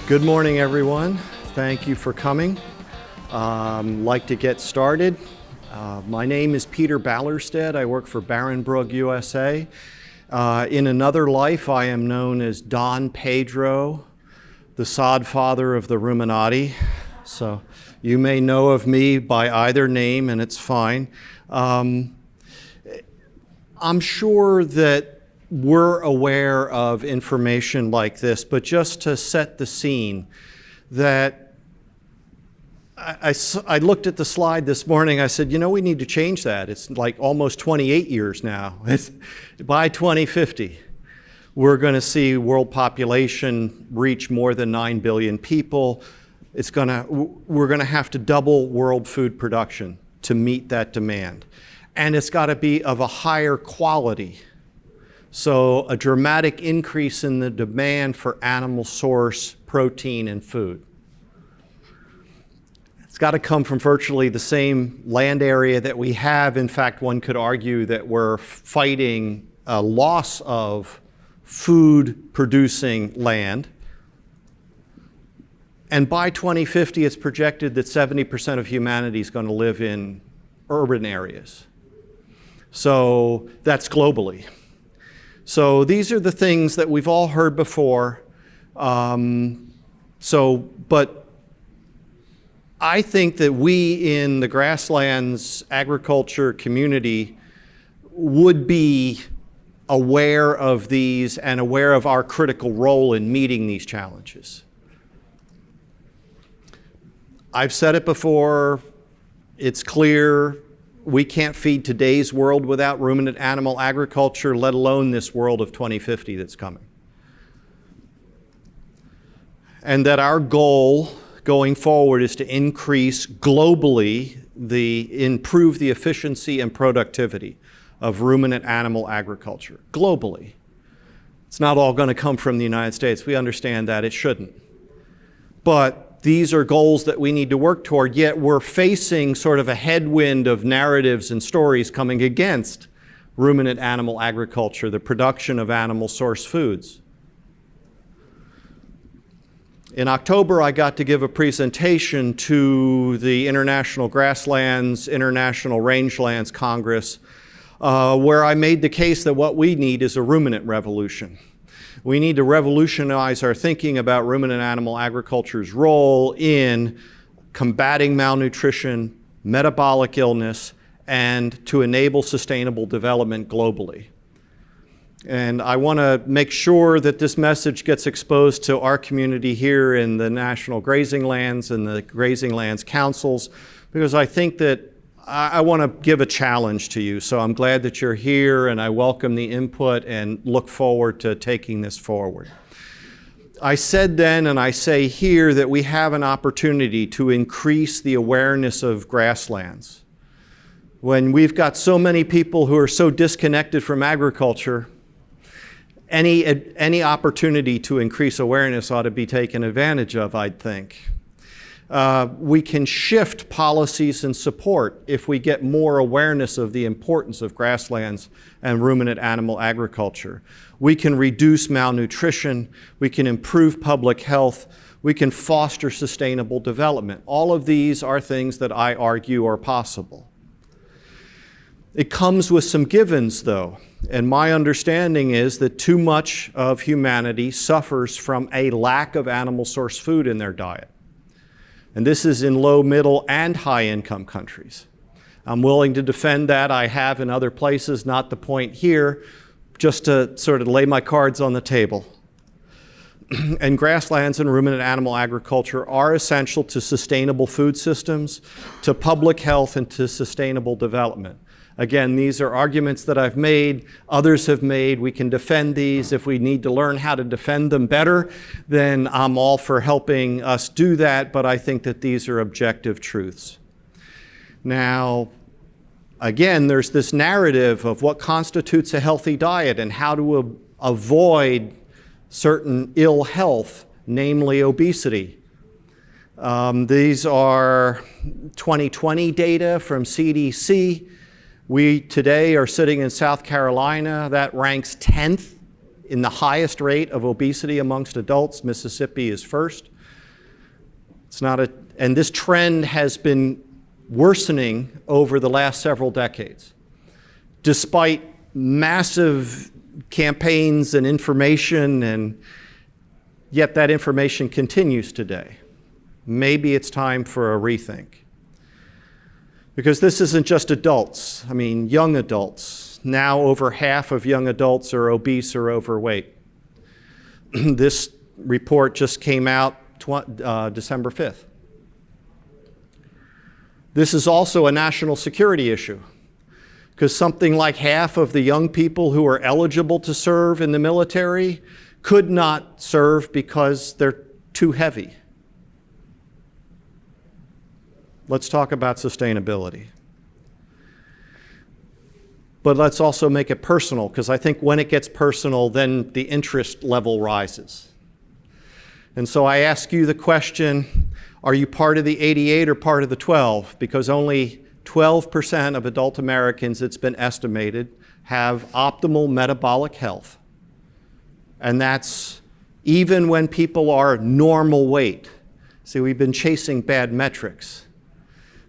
Good morning, everyone. Thank you for coming. Like to get started. My name is Peter Ballerstedt. I work for Barenbrug USA. In another life, I am known as Don Pedro, the sod father of the Ruminati. So you may know of me by either name, and it's fine. I'm sure that we're aware of information like this, but just to set the scene, that I looked at the slide this morning. I said, you know, we need to change that. It's like almost 28 years now. By 2050, we're going to see world population reach more than 9 billion people. We're going to have to double world food production to meet that demand. And it's got to be of a higher quality. So a dramatic increase in the demand for animal source protein and food. It's got to come from virtually the same land area that we have. In fact, one could argue that we're fighting a loss of food producing land. And by 2050, it's projected that 70% of humanity is going to live in urban areas. So that's globally. So these are the things that we've all heard before. But I think that we in the grasslands agriculture community would be aware of these and aware of our critical role in meeting these challenges. I've said it before, it's clear. We can't feed today's world without ruminant animal agriculture, let alone this world of 2050 that's coming. And that our goal going forward is to increase globally, improve the efficiency and productivity of ruminant animal agriculture, globally. It's not all going to come from the United States. We understand that it shouldn't. But these are goals that we need to work toward, yet we're facing sort of a headwind of narratives and stories coming against ruminant animal agriculture, the production of animal source foods. In October, I got to give a presentation to the International Grasslands, International Rangelands Congress, where I made the case that what we need is a ruminant revolution. We need to revolutionize our thinking about ruminant animal agriculture's role in combating malnutrition, metabolic illness, and to enable sustainable development globally. And I want to make sure that this message gets exposed to our community here in the National Grazing Lands and the Grazing Lands Councils, because I think that I want to give a challenge to you. So I'm glad that you're here, and I welcome the input and look forward to taking this forward. I said then, and I say here, that we have an opportunity to increase the awareness of grasslands. When we've got so many people who are so disconnected from agriculture, any opportunity to increase awareness ought to be taken advantage of, I'd think. We can shift policies and support if we get more awareness of the importance of grasslands and ruminant animal agriculture. We can reduce malnutrition, we can improve public health, we can foster sustainable development. All of these are things that I argue are possible. It comes with some givens, though, and my understanding is that too much of humanity suffers from a lack of animal source food in their diet. And this is in low, middle, and high-income countries. I'm willing to defend that. I have in other places, not the point here, just to sort of lay my cards on the table. And grasslands and ruminant animal agriculture are essential to sustainable food systems, to public health, and to sustainable development. Again, these are arguments that I've made, others have made. We can defend these. If we need to learn how to defend them better, then I'm all for helping us do that, but I think that these are objective truths. Now, again, there's this narrative of what constitutes a healthy diet and how to avoid certain ill health, namely obesity. These are 2020 data from CDC. We today are sitting in South Carolina. That ranks 10th in the highest rate of obesity amongst adults. Mississippi is first. And this trend has been worsening over the last several decades, despite massive campaigns and information, and yet that information continues today. Maybe it's time for a rethink. Because this isn't just adults, young adults. Now over half of young adults are obese or overweight. This report just came out December 5th. This is also a national security issue, because something like half of the young people who are eligible to serve in the military could not serve because they're too heavy. Let's talk about sustainability. But let's also make it personal, because I think when it gets personal, then the interest level rises. And so I ask you the question, are you part of the 88 or part of the 12? Because only 12% of adult Americans, it's been estimated, have optimal metabolic health. And that's even when people are normal weight. See, we've been chasing bad metrics.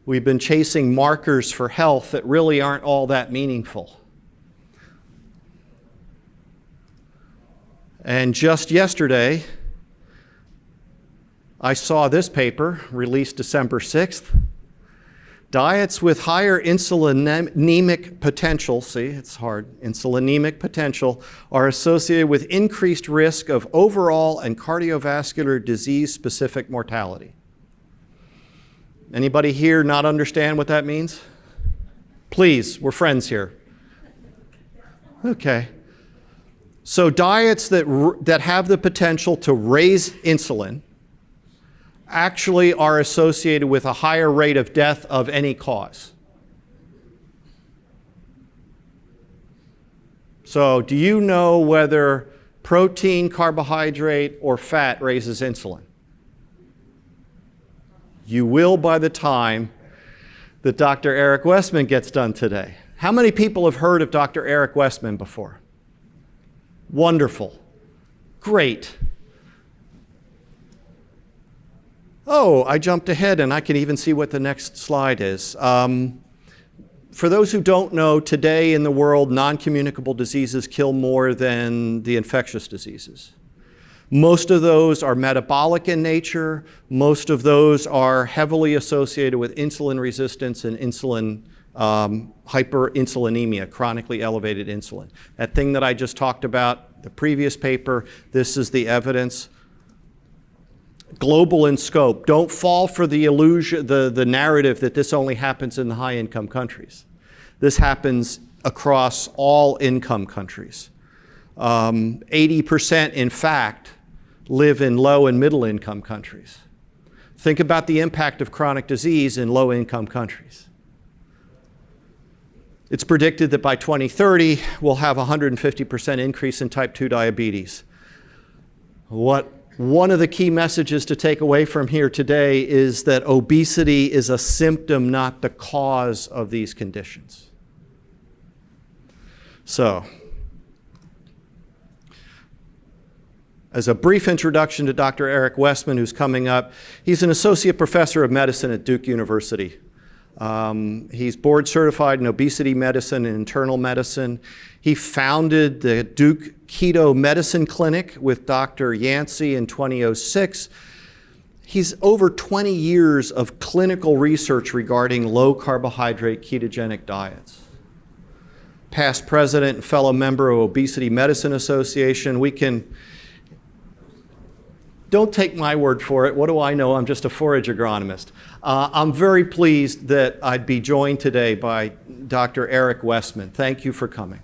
We've been chasing markers for health that really aren't all that meaningful. And just yesterday, I saw this paper, released December 6th. Diets with higher insulinemic potential, see, it's hard, insulinemic potential, are associated with increased risk of overall and cardiovascular disease-specific mortality. Anybody here not understand what that means? Please, we're friends here. Okay. So diets that have the potential to raise insulin actually are associated with a higher rate of death of any cause. So do you know whether protein, carbohydrate, or fat raises insulin? You will by the time that Dr. Eric Westman gets done today. How many people have heard of Dr. Eric Westman before? Wonderful. Great. Oh, I jumped ahead and I can even see what the next slide is. For those who don't know, today in the world, non-communicable diseases kill more than the infectious diseases. Most of those are metabolic in nature. Most of those are heavily associated with insulin resistance and hyperinsulinemia, chronically elevated insulin. That thing that I just talked about, the previous paper, this is the evidence. Global in scope. Don't fall for the illusion, the narrative that this only happens in the high-income countries. This happens across all income countries. 80%, in fact, live in low and middle-income countries. Think about the impact of chronic disease in low-income countries. It's predicted that by 2030, we'll have a 150% increase in type 2 diabetes. One of the key messages to take away from here today is that obesity is a symptom, not the cause of these conditions. So, as a brief introduction to Dr. Eric Westman, who's coming up, he's an associate professor of medicine at Duke University. He's board certified in obesity medicine and internal medicine. He founded the Duke Keto Medicine Clinic with Dr. Yancey in 2006. He's over 20 years of clinical research regarding low carbohydrate ketogenic diets. Past president and fellow member of Obesity Medicine Association. Don't take my word for it. What do I know? I'm just a forage agronomist. I'm very pleased that I'd be joined today by Dr. Eric Westman. Thank you for coming.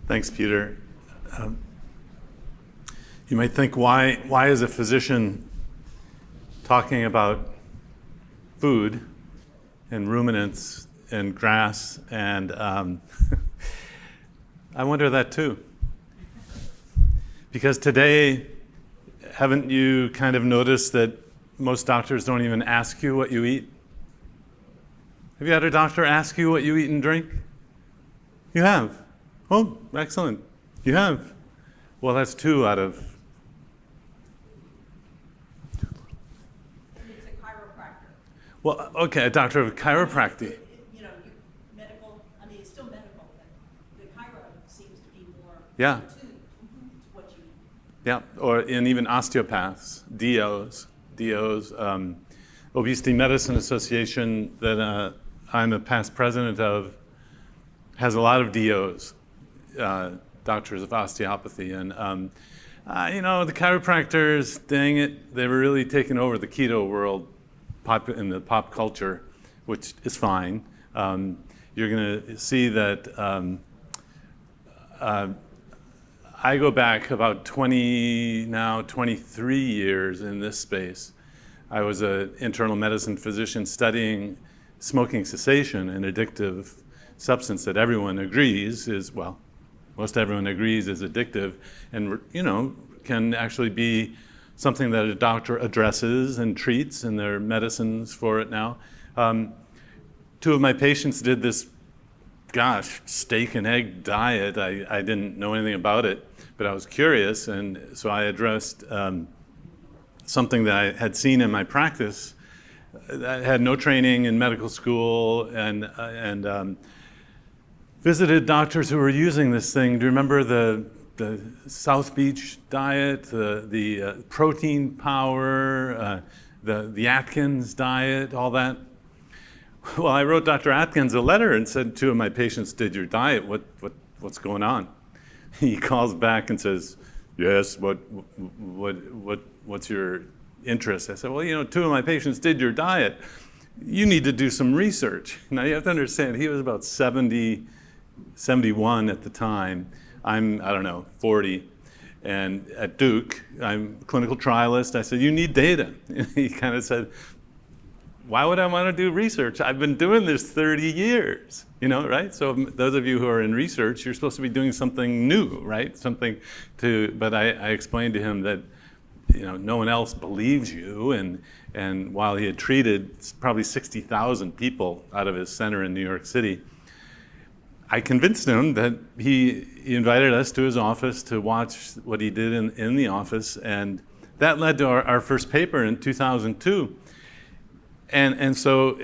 Thanks, Peter. You might think, why is a physician talking about food and ruminants and grass? And I wonder that too. Because today, haven't you kind of noticed that most doctors don't even ask you what you eat? Have you had a doctor ask you what you eat and drink? You have. Oh, excellent. You have. Well, that's 2 out of. And it's a chiropractor. Well, okay, a doctor of chiropractic. You know, medical, I mean, it's still medical, but the chiro seems to be more Yeah. attuned to what you need. Yeah, and even osteopaths, DOs, Obesity Medicine Association that I'm a past president of has a lot of DOs, doctors of osteopathy. And, the chiropractors, dang it, they were really taking over the keto world in the pop culture, which is fine. You're going to see that I go back about 23 years in this space. I was an internal medicine physician studying smoking cessation, an addictive substance that everyone agrees is, well, most everyone agrees is addictive and, can actually be something that a doctor addresses and treats, and there are medicines for it now. 2 of my patients did this, steak and egg diet. I didn't know anything about it, but I was curious, and so I addressed something that I had seen in my practice. I had no training in medical school, and visited doctors who were using this thing. Do you remember the South Beach diet, the protein power, the Atkins diet, all that? Well, I wrote Dr. Atkins a letter and said 2 of my patients did your diet. What's going on? He calls back and says, yes, what's your interest? I said, well, 2 of my patients did your diet. You need to do some research. Now, you have to understand, he was about 70, 71 at the time. I'm, 40. And at Duke, I'm a clinical trialist. I said, you need data. And he kind of said, why would I want to do research? I've been doing this 30 years, right? So those of you who are in research, you're supposed to be doing something new, right? But I explained to him that, no one else believes you. And while he had treated probably 60,000 people out of his center in New York City, I convinced him that he invited us to his office to watch what he did in the office. And that led to our first paper in 2002. And so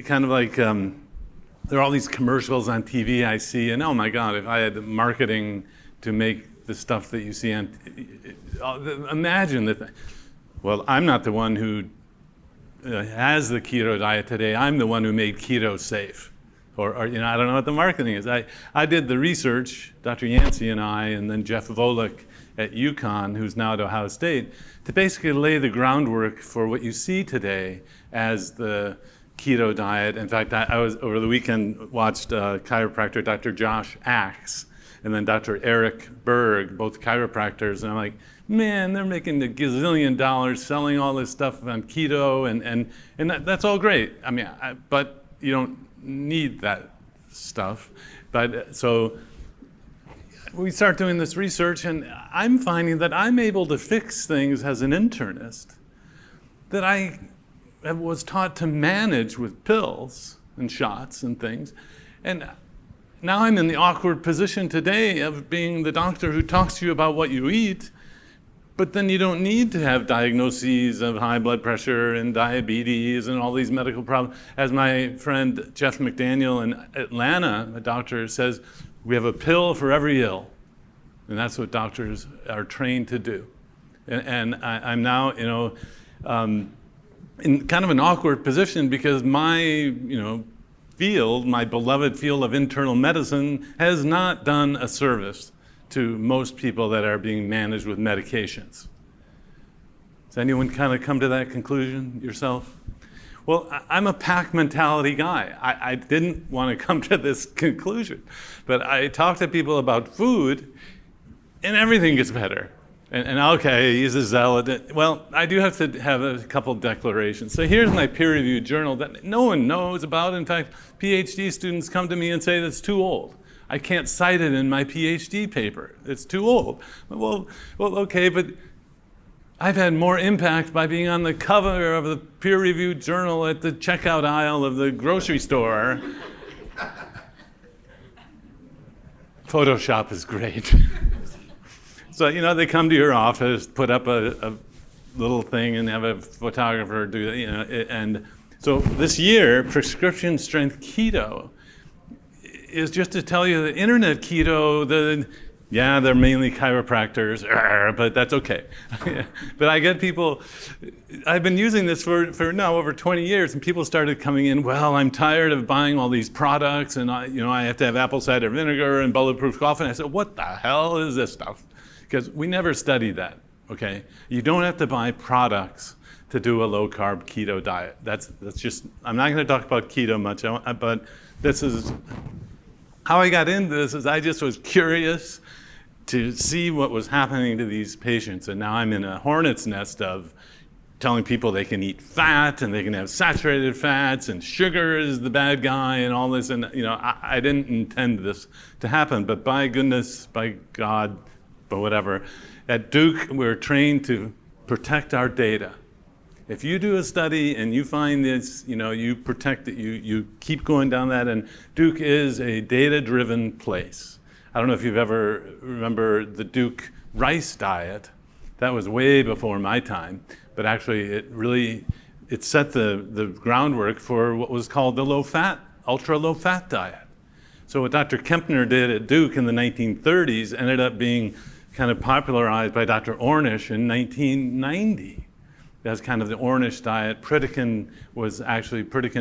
kind of like there are all these commercials on TV I see, and oh my God, if I had marketing to make the stuff that you see on, imagine that. Well, I'm not the one who has the keto diet today. I'm the one who made keto safe. Or I don't know what the marketing is. I did the research, Dr. Yancey and I, and then Jeff Volek at UConn, who's now at Ohio State, to basically lay the groundwork for what you see today as the keto diet. In fact, I was over the weekend watched chiropractor Dr. Josh Axe and then Dr. Eric Berg, both chiropractors, and I'm like, man, they're making a gazillion dollars selling all this stuff on keto, and that's all great. I mean, but you don't need that stuff. But so we start doing this research, and I'm finding that I'm able to fix things as an internist that I was taught to manage with pills and shots and things. And now I'm in the awkward position today of being the doctor who talks to you about what you eat, but then you don't need to have diagnoses of high blood pressure and diabetes and all these medical problems. As my friend Jeff McDaniel in Atlanta, a doctor, says, we have a pill for every ill. And that's what doctors are trained to do. And I'm now, in kind of an awkward position because my, field, my beloved field of internal medicine, has not done a service to most people that are being managed with medications. Does anyone kind of come to that conclusion yourself? Well, I'm a pack mentality guy. I didn't want to come to this conclusion, but I talk to people about food, and everything gets better. And okay, he's a zealot. Well, I do have to have a couple declarations. So here's my peer-reviewed journal that no one knows about. In fact, PhD students come to me and say that's too old. I can't cite it in my PhD paper. It's too old. Well, okay, but I've had more impact by being on the cover of the peer-reviewed journal at the checkout aisle of the grocery store Photoshop is great. So, you know, they come to your office, put up a little thing and have a photographer do, you know, and so this year, prescription strength keto is just to tell you the internet keto, they're mainly chiropractors, but that's okay. But I get people, I've been using this for now over 20 years, and people started coming in, well, I'm tired of buying all these products, and I have to have apple cider vinegar and bulletproof coffee. And I said, what the hell is this stuff? Because we never studied that, okay? You don't have to buy products to do a low-carb keto diet. That's just, I'm not gonna talk about keto much, but this is, how I got into this is I just was curious to see what was happening to these patients. And now I'm in a hornet's nest of telling people they can eat fat and they can have saturated fats and sugar is the bad guy and all this. And I didn't intend this to happen, but by goodness, by God, but whatever. At Duke, we're trained to protect our data. If you do a study and you find this, you protect it, you keep going down that, and Duke is a data-driven place. I don't know if you've ever remember the Duke rice diet. That was way before my time, but actually it set the groundwork for what was called the low-fat, ultra-low-fat diet. So what Dr. Kempner did at Duke in the 1930s ended up being kind of popularized by Dr. Ornish in 1990. That's kind of the Ornish diet. Pritikin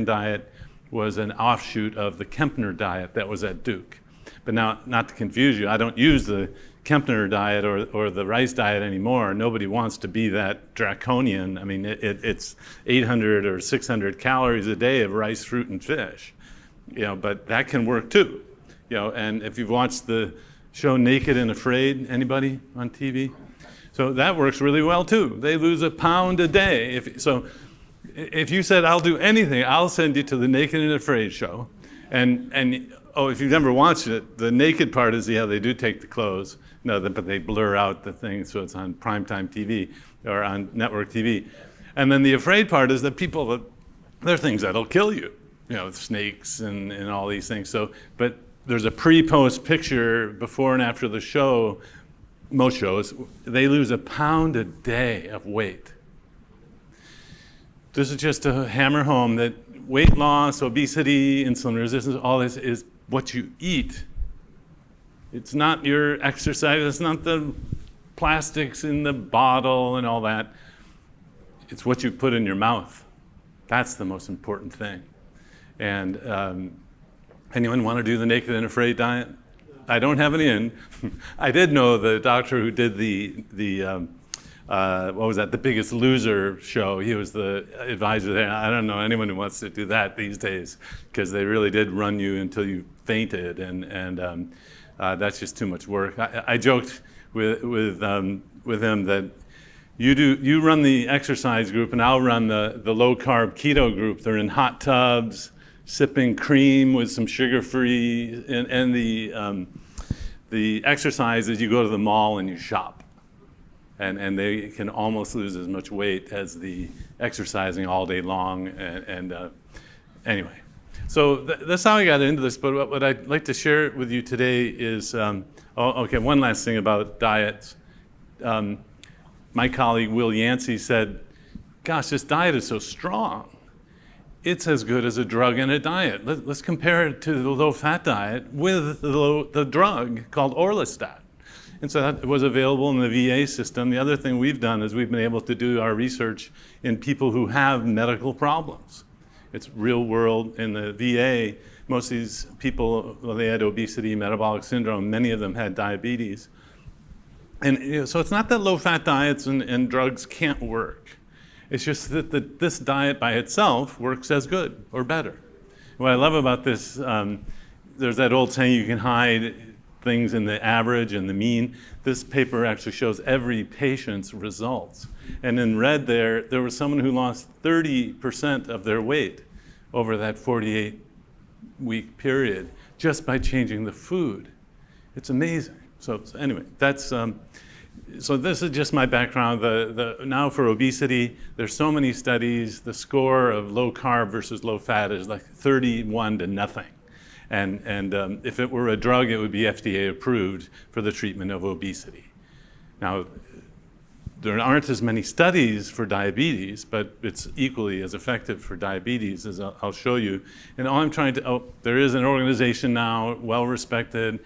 diet was an offshoot of the Kempner diet that was at Duke. But now, not to confuse you, I don't use the Kempner diet or the rice diet anymore. Nobody wants to be that draconian. I mean, it's 800 or 600 calories a day of rice, fruit, and fish. But that can work too. And if you've watched the show Naked and Afraid, anybody on TV? So that works really well too. They lose a pound a day. If you said, I'll do anything, I'll send you to the Naked and Afraid show. And if you've never watched it, the naked part is, they do take the clothes. No, but they blur out the thing so it's on primetime TV or on network TV. And then the afraid part is that there are things that'll kill you. Snakes and all these things. But there's a pre-post picture before and after the show. Most shows, they lose a pound a day of weight. This is just to hammer home that weight loss, obesity, insulin resistance, all this is what you eat. It's not your exercise, it's not the plastics in the bottle and all that. It's what you put in your mouth. That's the most important thing. And anyone want to do the Naked and Afraid diet? I don't have any in. I did know the doctor who did the what was that, The Biggest Loser show. He was the advisor there. I don't know anyone who wants to do that these days because they really did run you until you fainted, and that's just too much work. I joked with him that you run the exercise group and I'll run the low carb keto group. They're in hot tubs, sipping cream with some sugar-free, and the exercise is you go to the mall and you shop. And they can almost lose as much weight as the exercising all day long. Anyway, so that's how I got into this. But what I'd like to share with you today is, one last thing about diets. My colleague Will Yancey said, gosh, this diet is so strong. It's as good as a drug and a diet. Let's compare it to the low-fat diet with the drug called Orlistat. And so that was available in the VA system. The other thing we've done is we've been able to do our research in people who have medical problems. It's real world. In the VA, most of these people, they had obesity, metabolic syndrome. Many of them had diabetes. And so it's not that low-fat diets and drugs can't work. It's just that this diet by itself works as good or better. What I love about this, there's that old saying, you can hide things in the average and the mean. This paper actually shows every patient's results. And in red there was someone who lost 30% of their weight over that 48-week period just by changing the food. It's amazing. So anyway, that's, so this is just my background. Now for obesity, there's so many studies. The score of low carb versus low fat is like 31 to nothing. And if it were a drug, it would be FDA approved for the treatment of obesity. Now, there aren't as many studies for diabetes, but it's equally as effective for diabetes, as I'll show you. And all I'm trying to, there is an organization now, well-respected,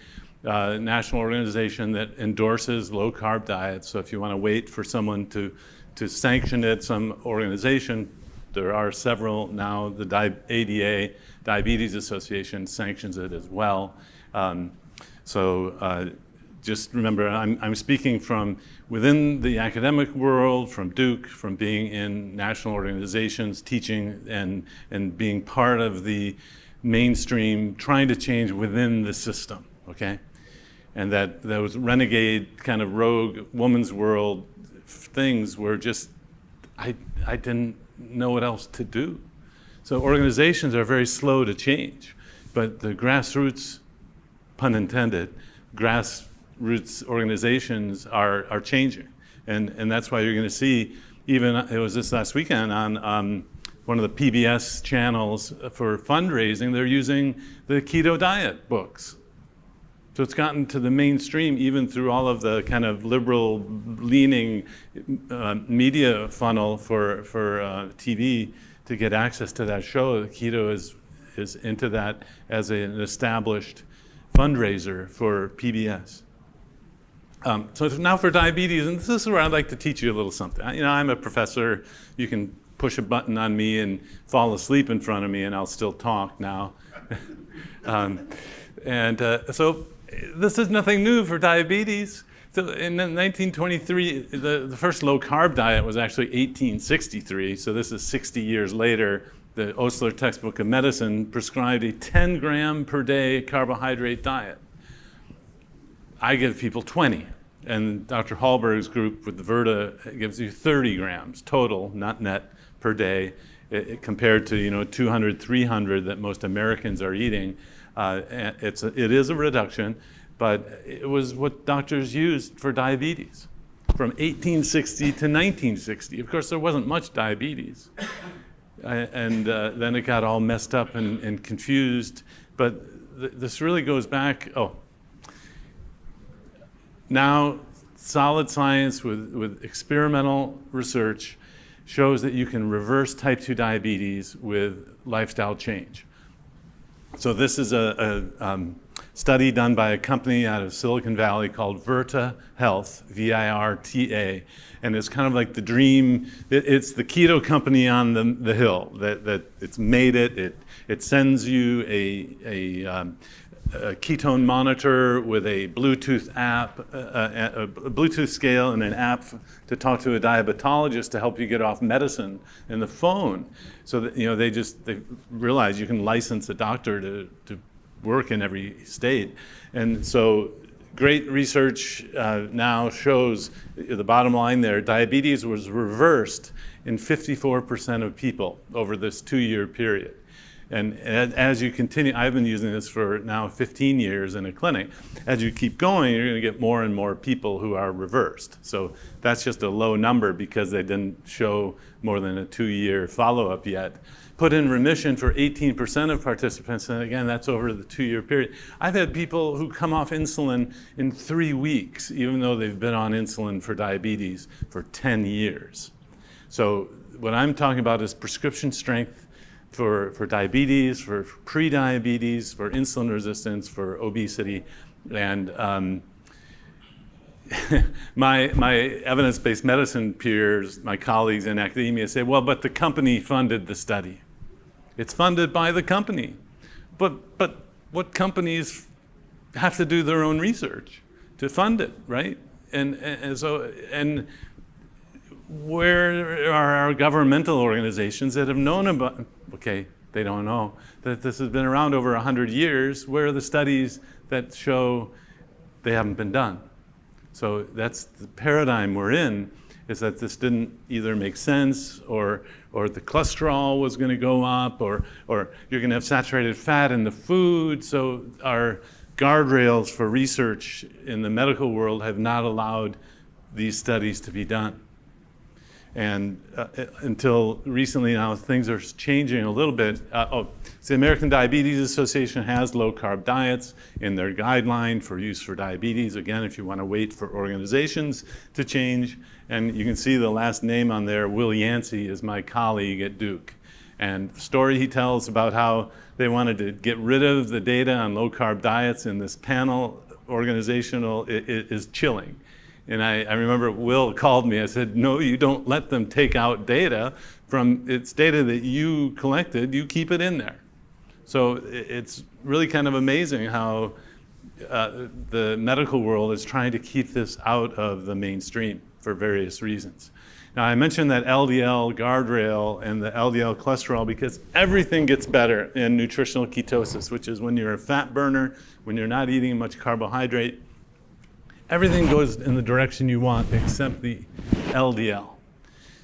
national organization that endorses low-carb diets. So if you want to wait for someone to sanction it, some organization, there are several now. The ADA, Diabetes Association, sanctions it as well. Just remember, I'm speaking from within the academic world, from Duke, from being in national organizations, teaching and being part of the mainstream, trying to change within the system, okay? And that those renegade kind of rogue woman's world things were just, I didn't know what else to do. So organizations are very slow to change, but the grassroots, pun intended, grassroots organizations are changing. And that's why you're going to see, even, it was this last weekend on one of the PBS channels for fundraising, they're using the keto diet books. So it's gotten to the mainstream even through all of the kind of liberal leaning media funnel for TV to get access to that show. Keto is into that as an established fundraiser for PBS. So now for diabetes, and this is where I'd like to teach you a little something. You know, I'm a professor. You can push a button on me and fall asleep in front of me and I'll still talk now. So this is nothing new for diabetes. So in 1923, the first low-carb diet was actually 1863, so this is 60 years later. The Osler textbook of medicine prescribed a 10 gram per day carbohydrate diet. I give people 20, and Dr. Hallberg's group with the Virta gives you 30 grams total, not net, per day, compared to 200, 300 that most Americans are eating. It is a reduction, but it was what doctors used for diabetes from 1860 to 1960. Of course, there wasn't much diabetes. And then it got all messed up and confused. But this really goes back, now solid science with experimental research shows that you can reverse type 2 diabetes with lifestyle change. So this is a study done by a company out of Silicon Valley called Virta Health, V-I-R-T-A, and it's kind of like the dream. It's the keto company on the hill that it's made it. It sends you a ketone monitor with a Bluetooth app, a Bluetooth scale, and an app to talk to a diabetologist to help you get off medicine in the phone. So that they realize you can license a doctor to work in every state, and so great research now shows the bottom line there: diabetes was reversed in 54% of people over this 2-year period. And as you continue, I've been using this for now 15 years in a clinic. As you keep going, you're going to get more and more people who are reversed. So that's just a low number because they didn't show more than a 2-year follow-up yet. Put in remission for 18% of participants, and again, that's over the 2-year period. I've had people who come off insulin in 3 weeks, even though they've been on insulin for diabetes for 10 years. So what I'm talking about is prescription strength for diabetes, for pre-diabetes, for insulin resistance, for obesity. And my evidence-based medicine peers, my colleagues in academia say, well, but the company funded the study. It's funded by the company. But what companies have to do their own research to fund it, right? And so where are our governmental organizations that have known about, okay, they don't know, that this has been around over 100 years. Where are the studies that show they haven't been done? So that's the paradigm we're in, is that this didn't either make sense or the cholesterol was going to go up or you're going to have saturated fat in the food. So our guardrails for research in the medical world have not allowed these studies to be done. And until recently now, things are changing a little bit. So the American Diabetes Association has low-carb diets in their guideline for use for diabetes. Again, if you want to wait for organizations to change. And you can see the last name on there, Will Yancey, is my colleague at Duke. And the story he tells about how they wanted to get rid of the data on low-carb diets in this panel organizational is chilling. And I remember Will called me. I said, no, you don't let them take out data from, it's data that you collected, you keep it in there. So it's really kind of amazing how the medical world is trying to keep this out of the mainstream for various reasons. Now, I mentioned that LDL guardrail and the LDL cholesterol because everything gets better in nutritional ketosis, which is when you're a fat burner, when you're not eating much carbohydrate. Everything goes in the direction you want except the LDL.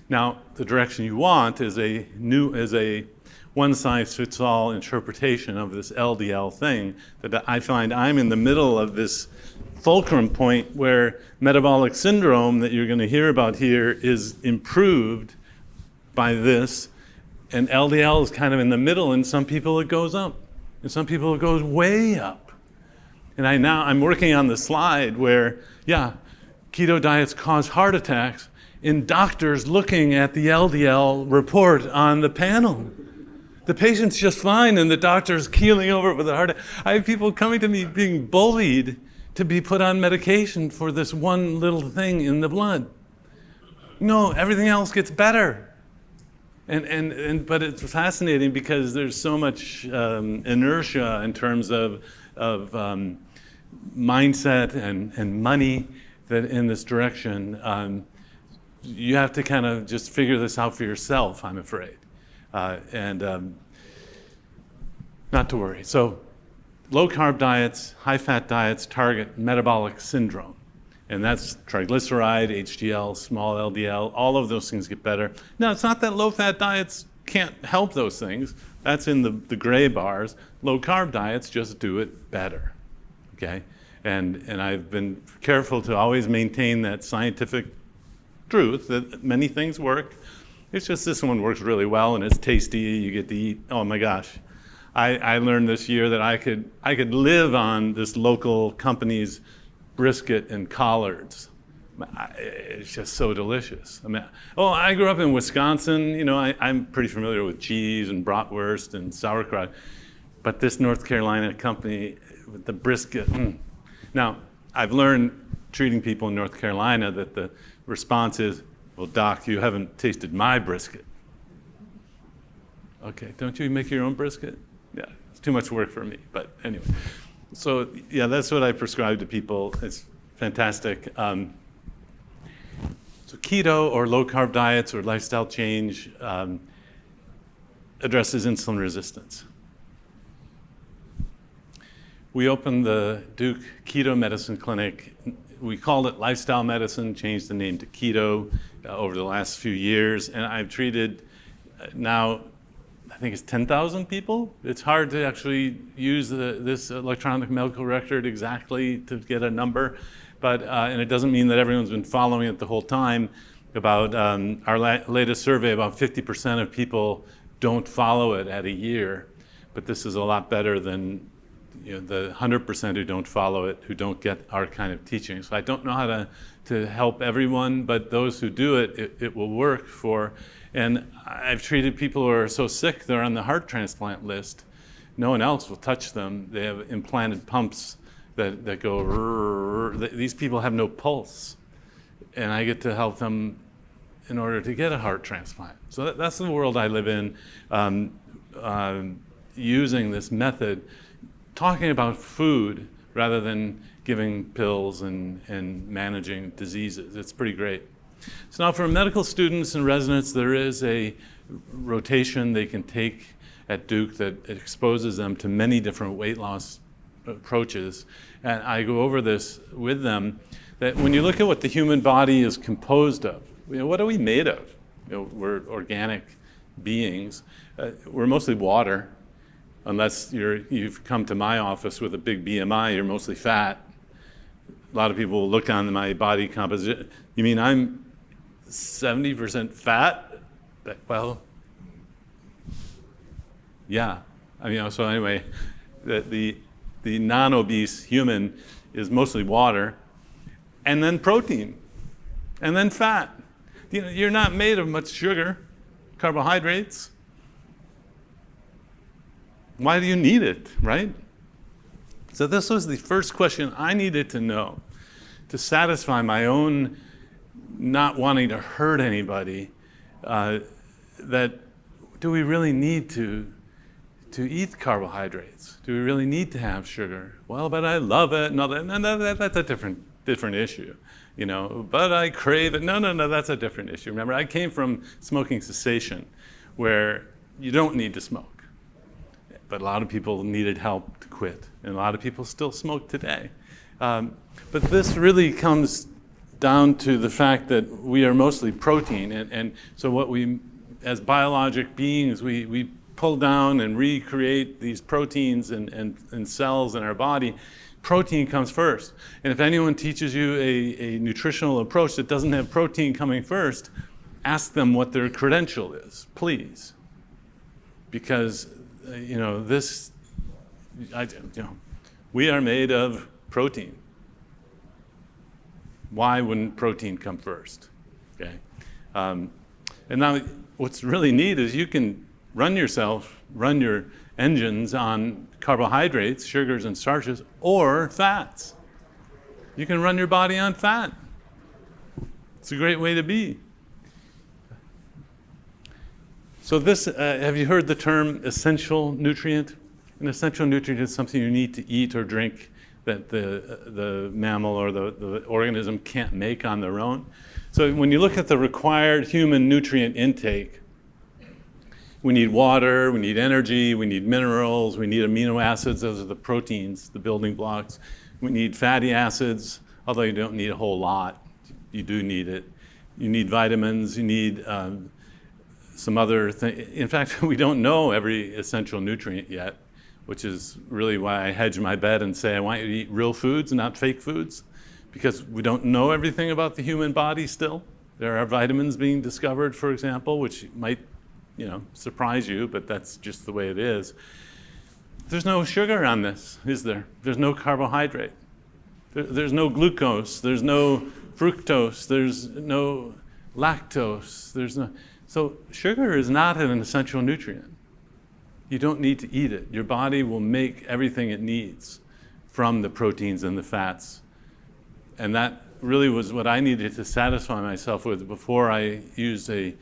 Now, the direction you want is a one-size-fits-all interpretation of this LDL thing that I find I'm in the middle of this fulcrum point where metabolic syndrome that you're going to hear about here is improved by this, and LDL is kind of in the middle, and some people it goes up, and some people it goes way up. And I'm working on the slide where, yeah, keto diets cause heart attacks in doctors looking at the LDL report on the panel. The patient's just fine and the doctor's keeling over with a heart attack. I have people coming to me being bullied to be put on medication for this one little thing in the blood. No, everything else gets better. But it's fascinating because there's so much inertia in terms of mindset and money that in this direction. You have to kind of just figure this out for yourself, I'm afraid. Not to worry. So low-carb diets, high-fat diets target metabolic syndrome. And that's triglyceride, HDL, small LDL, all of those things get better. Now, it's not that low-fat diets can't help those things. That's in the gray bars. Low-carb diets just do it better. Okay, and I've been careful to always maintain that scientific truth that many things work. It's just this one works really well and it's tasty. You get to eat. Oh my gosh, I learned this year that I could live on this local company's brisket and collards. It's just so delicious. I mean, I grew up in Wisconsin. You know, I'm pretty familiar with cheese and bratwurst and sauerkraut, but this North Carolina company with the brisket. Now, I've learned treating people in North Carolina that the response is, well, doc, you haven't tasted my brisket. Okay, don't you make your own brisket? Yeah, it's too much work for me, but anyway. So yeah, that's what I prescribe to people. It's fantastic. So keto or low-carb diets or lifestyle change addresses insulin resistance. We opened the Duke Keto Medicine Clinic. We called it Lifestyle Medicine, changed the name to Keto over the last few years, and I've treated now, I think it's 10,000 people. It's hard to actually use this electronic medical record exactly to get a number, but and it doesn't mean that everyone's been following it the whole time. About our latest survey, about 50% of people don't follow it at a year, but this is a lot better than the 100% who don't follow it, who don't get our kind of teaching. So I don't know how to help everyone, but those who do it, it will work for. And I've treated people who are so sick they're on the heart transplant list. No one else will touch them. They have implanted pumps that go, rrr. These people have no pulse. And I get to help them in order to get a heart transplant. So that's the world I live in, using this method, talking about food rather than giving pills and managing diseases. It's pretty great. So now for medical students and residents, there is a rotation they can take at Duke that exposes them to many different weight loss approaches. And I go over this with them, that when you look at what the human body is composed of, what are we made of? We're organic beings. We're mostly water. Unless you've come to my office with a big BMI, you're mostly fat. A lot of people will look on my body composition. You mean I'm 70% fat? Well, yeah. I mean, so anyway, the non-obese human is mostly water, and then protein, and then fat. You know, you're not made of much sugar, carbohydrates. Why do you need it, right? So this was the first question I needed to know to satisfy my own not wanting to hurt anybody, that do we really need to eat carbohydrates? Do we really need to have sugar? Well, but I love it. No, that's a different issue, you know. But I crave it. No, that's a different issue. Remember, I came from smoking cessation, where you don't need to smoke, but a lot of people needed help to quit, and a lot of people still smoke today. But this really comes down to the fact that we are mostly protein, and so what we, as biologic beings, we pull down and recreate these proteins and cells in our body. Protein comes first. And if anyone teaches you a nutritional approach that doesn't have protein coming first, ask them what their credential is, please. Because, we are made of protein. Why wouldn't protein come first? Okay. And now what's really neat is you can run your engines on carbohydrates, sugars and starches, or fats. You can run your body on fat. It's a great way to be. So this, have you heard the term essential nutrient? An essential nutrient is something you need to eat or drink that the mammal or the organism can't make on their own. So when you look at the required human nutrient intake, we need water, we need energy, we need minerals, we need amino acids, those are the proteins, the building blocks. We need fatty acids, although you don't need a whole lot, you do need it. You need vitamins, you need some other things. In fact, we don't know every essential nutrient yet, which is really why I hedge my bet and say I want you to eat real foods and not fake foods, because we don't know everything about the human body still. There are vitamins being discovered, for example, which might surprise you, but that's just the way it is. There's no sugar on this, is there? There's no carbohydrate. There's no glucose. There's no fructose. There's no lactose. So sugar is not an essential nutrient. You don't need to eat it. Your body will make everything it needs from the proteins and the fats. And that really was what I needed to satisfy myself with before I used a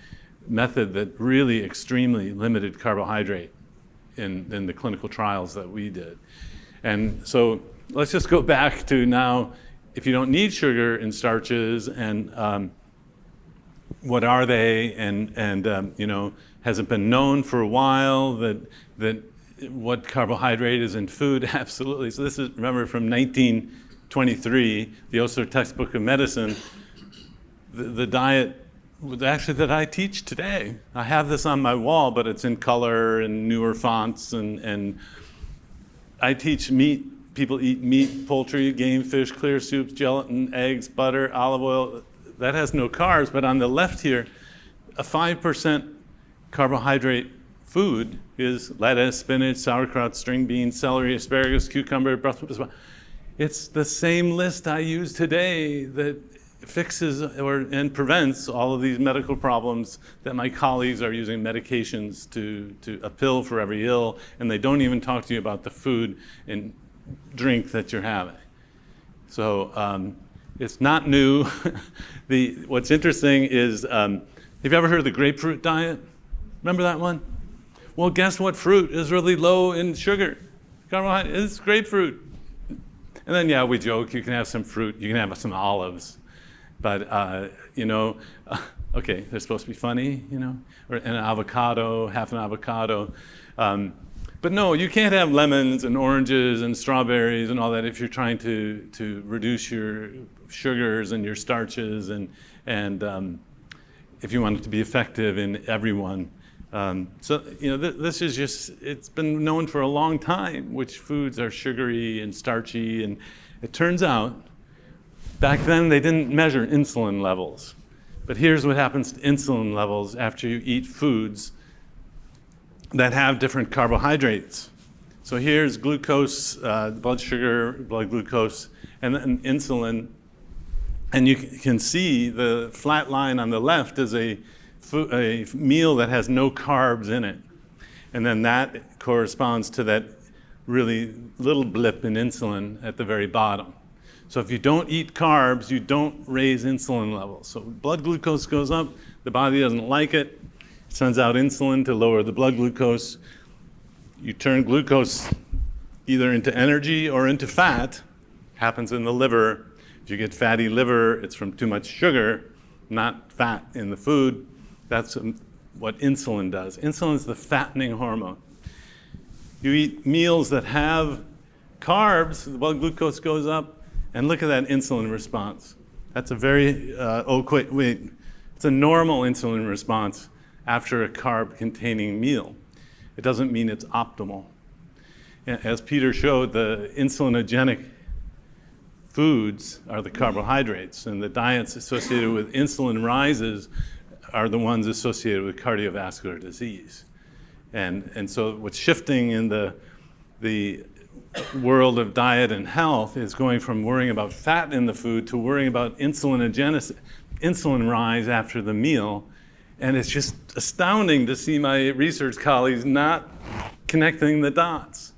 method that really extremely limited carbohydrate in the clinical trials that we did. And so let's just go back to now, if you don't need sugar and starches, and what are they? And has it been known for a while that what carbohydrate is in food? Absolutely. So this is, remember, from 1923, the Osler textbook of medicine, the diet actually that I teach today. I have this on my wall, but it's in color and newer fonts, and I teach meat. People eat meat, poultry, game, fish, clear soups, gelatin, eggs, butter, olive oil. That has no carbs, but on the left here, a 5% carbohydrate food is lettuce, spinach, sauerkraut, string beans, celery, asparagus, cucumber, Brussels sprouts. It's the same list I use today that fixes and prevents all of these medical problems that my colleagues are using medications to a pill for every ill, and they don't even talk to you about the food and drink that you're having. So it's not new. What's interesting is, have you ever heard of the grapefruit diet? Remember that one? Well, guess what fruit is really low in sugar? Carbohydrate. It's grapefruit. And then, yeah, we joke, you can have some fruit, you can have some olives. But, okay, they're supposed to be funny, or an avocado, half an avocado. But no, you can't have lemons and oranges and strawberries and all that if you're trying to reduce your sugars and your starches and if you want it to be effective in everyone. This is just, it's been known for a long time which foods are sugary and starchy, and it turns out back then they didn't measure insulin levels. But here's what happens to insulin levels after you eat foods that have different carbohydrates. So here's glucose, blood sugar, blood glucose, and then insulin. And you can see the flat line on the left is a meal that has no carbs in it. And then that corresponds to that really little blip in insulin at the very bottom. So if you don't eat carbs, you don't raise insulin levels. So blood glucose goes up, the body doesn't like it, sends out insulin to lower the blood glucose. You turn glucose either into energy or into fat, happens in the liver. If you get fatty liver, it's from too much sugar, not fat in the food. That's what insulin does. Insulin is the fattening hormone. You eat meals that have carbs, the blood glucose goes up, and look at that insulin response. That's a very, it's a normal insulin response after a carb-containing meal. It doesn't mean it's optimal. As Peter showed, the insulinogenic foods are the carbohydrates, and the diets associated with insulin rises are the ones associated with cardiovascular disease. And so what's shifting in the world of diet and health is going from worrying about fat in the food to worrying about insulin rise after the meal. And it's just astounding to see my research colleagues not connecting the dots.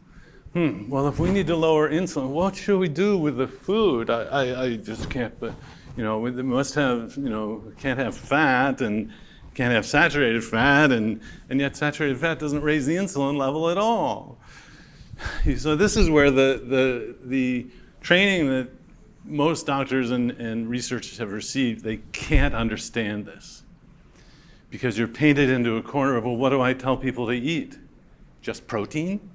Well, if we need to lower insulin, what should we do with the food? I just can't, but, we must have, can't have fat and can't have saturated fat, and yet saturated fat doesn't raise the insulin level at all. So this is where the training that most doctors and researchers have received, they can't understand this. Because you're painted into a corner of, well, what do I tell people to eat? Just protein?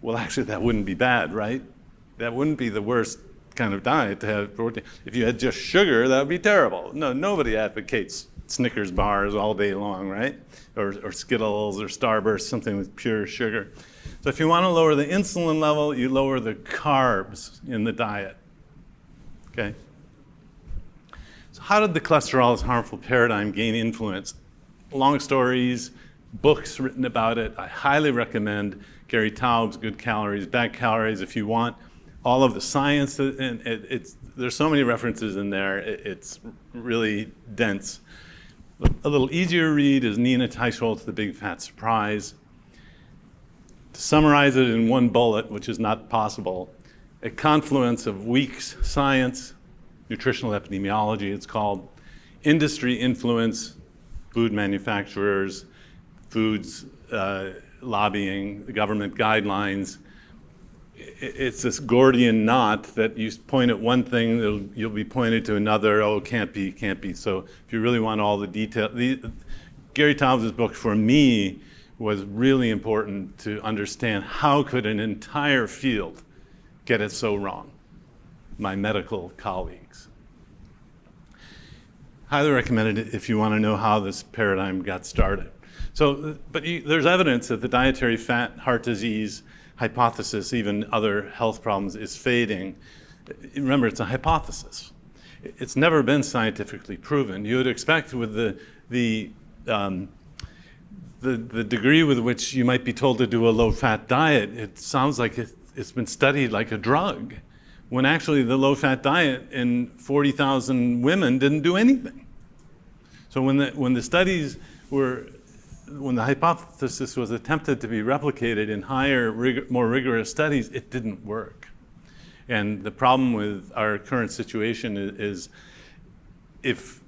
Well, actually, that wouldn't be bad, right? That wouldn't be the worst kind of diet to have protein. If you had just sugar, that would be terrible. No, nobody advocates Snickers bars all day long, right? Or Skittles or Starburst, something with pure sugar. So if you want to lower the insulin level, you lower the carbs in the diet, okay? So how did the cholesterol is harmful paradigm gain influence? Long stories, books written about it. I highly recommend Gary Taub's Good Calories, Bad Calories if you want all of the science. And there's so many references in there. It's really dense. A little easier read is Nina Teicholz's The Big Fat Surprise. To summarize it in one bullet, which is not possible, a confluence of weeks science, nutritional epidemiology it's called, industry influence, food manufacturers, foods lobbying, the government guidelines. It's this Gordian knot that you point at one thing, you'll be pointed to another. Oh, can't be, can't be. So if you really want all the detail, Gary Taubes' book for me was really important to understand how could an entire field get it so wrong, my medical colleagues. Highly recommend it if you want to know how this paradigm got started. So, but there's evidence that the dietary fat, heart disease hypothesis, even other health problems, is fading. Remember, it's a hypothesis. It's never been scientifically proven. You would expect with the degree with which you might be told to do a low-fat diet, it sounds like it's been studied like a drug, when actually the low-fat diet in 40,000 women didn't do anything. So when the hypothesis was attempted to be replicated in higher, more rigorous studies, it didn't work. And the problem with our current situation is if,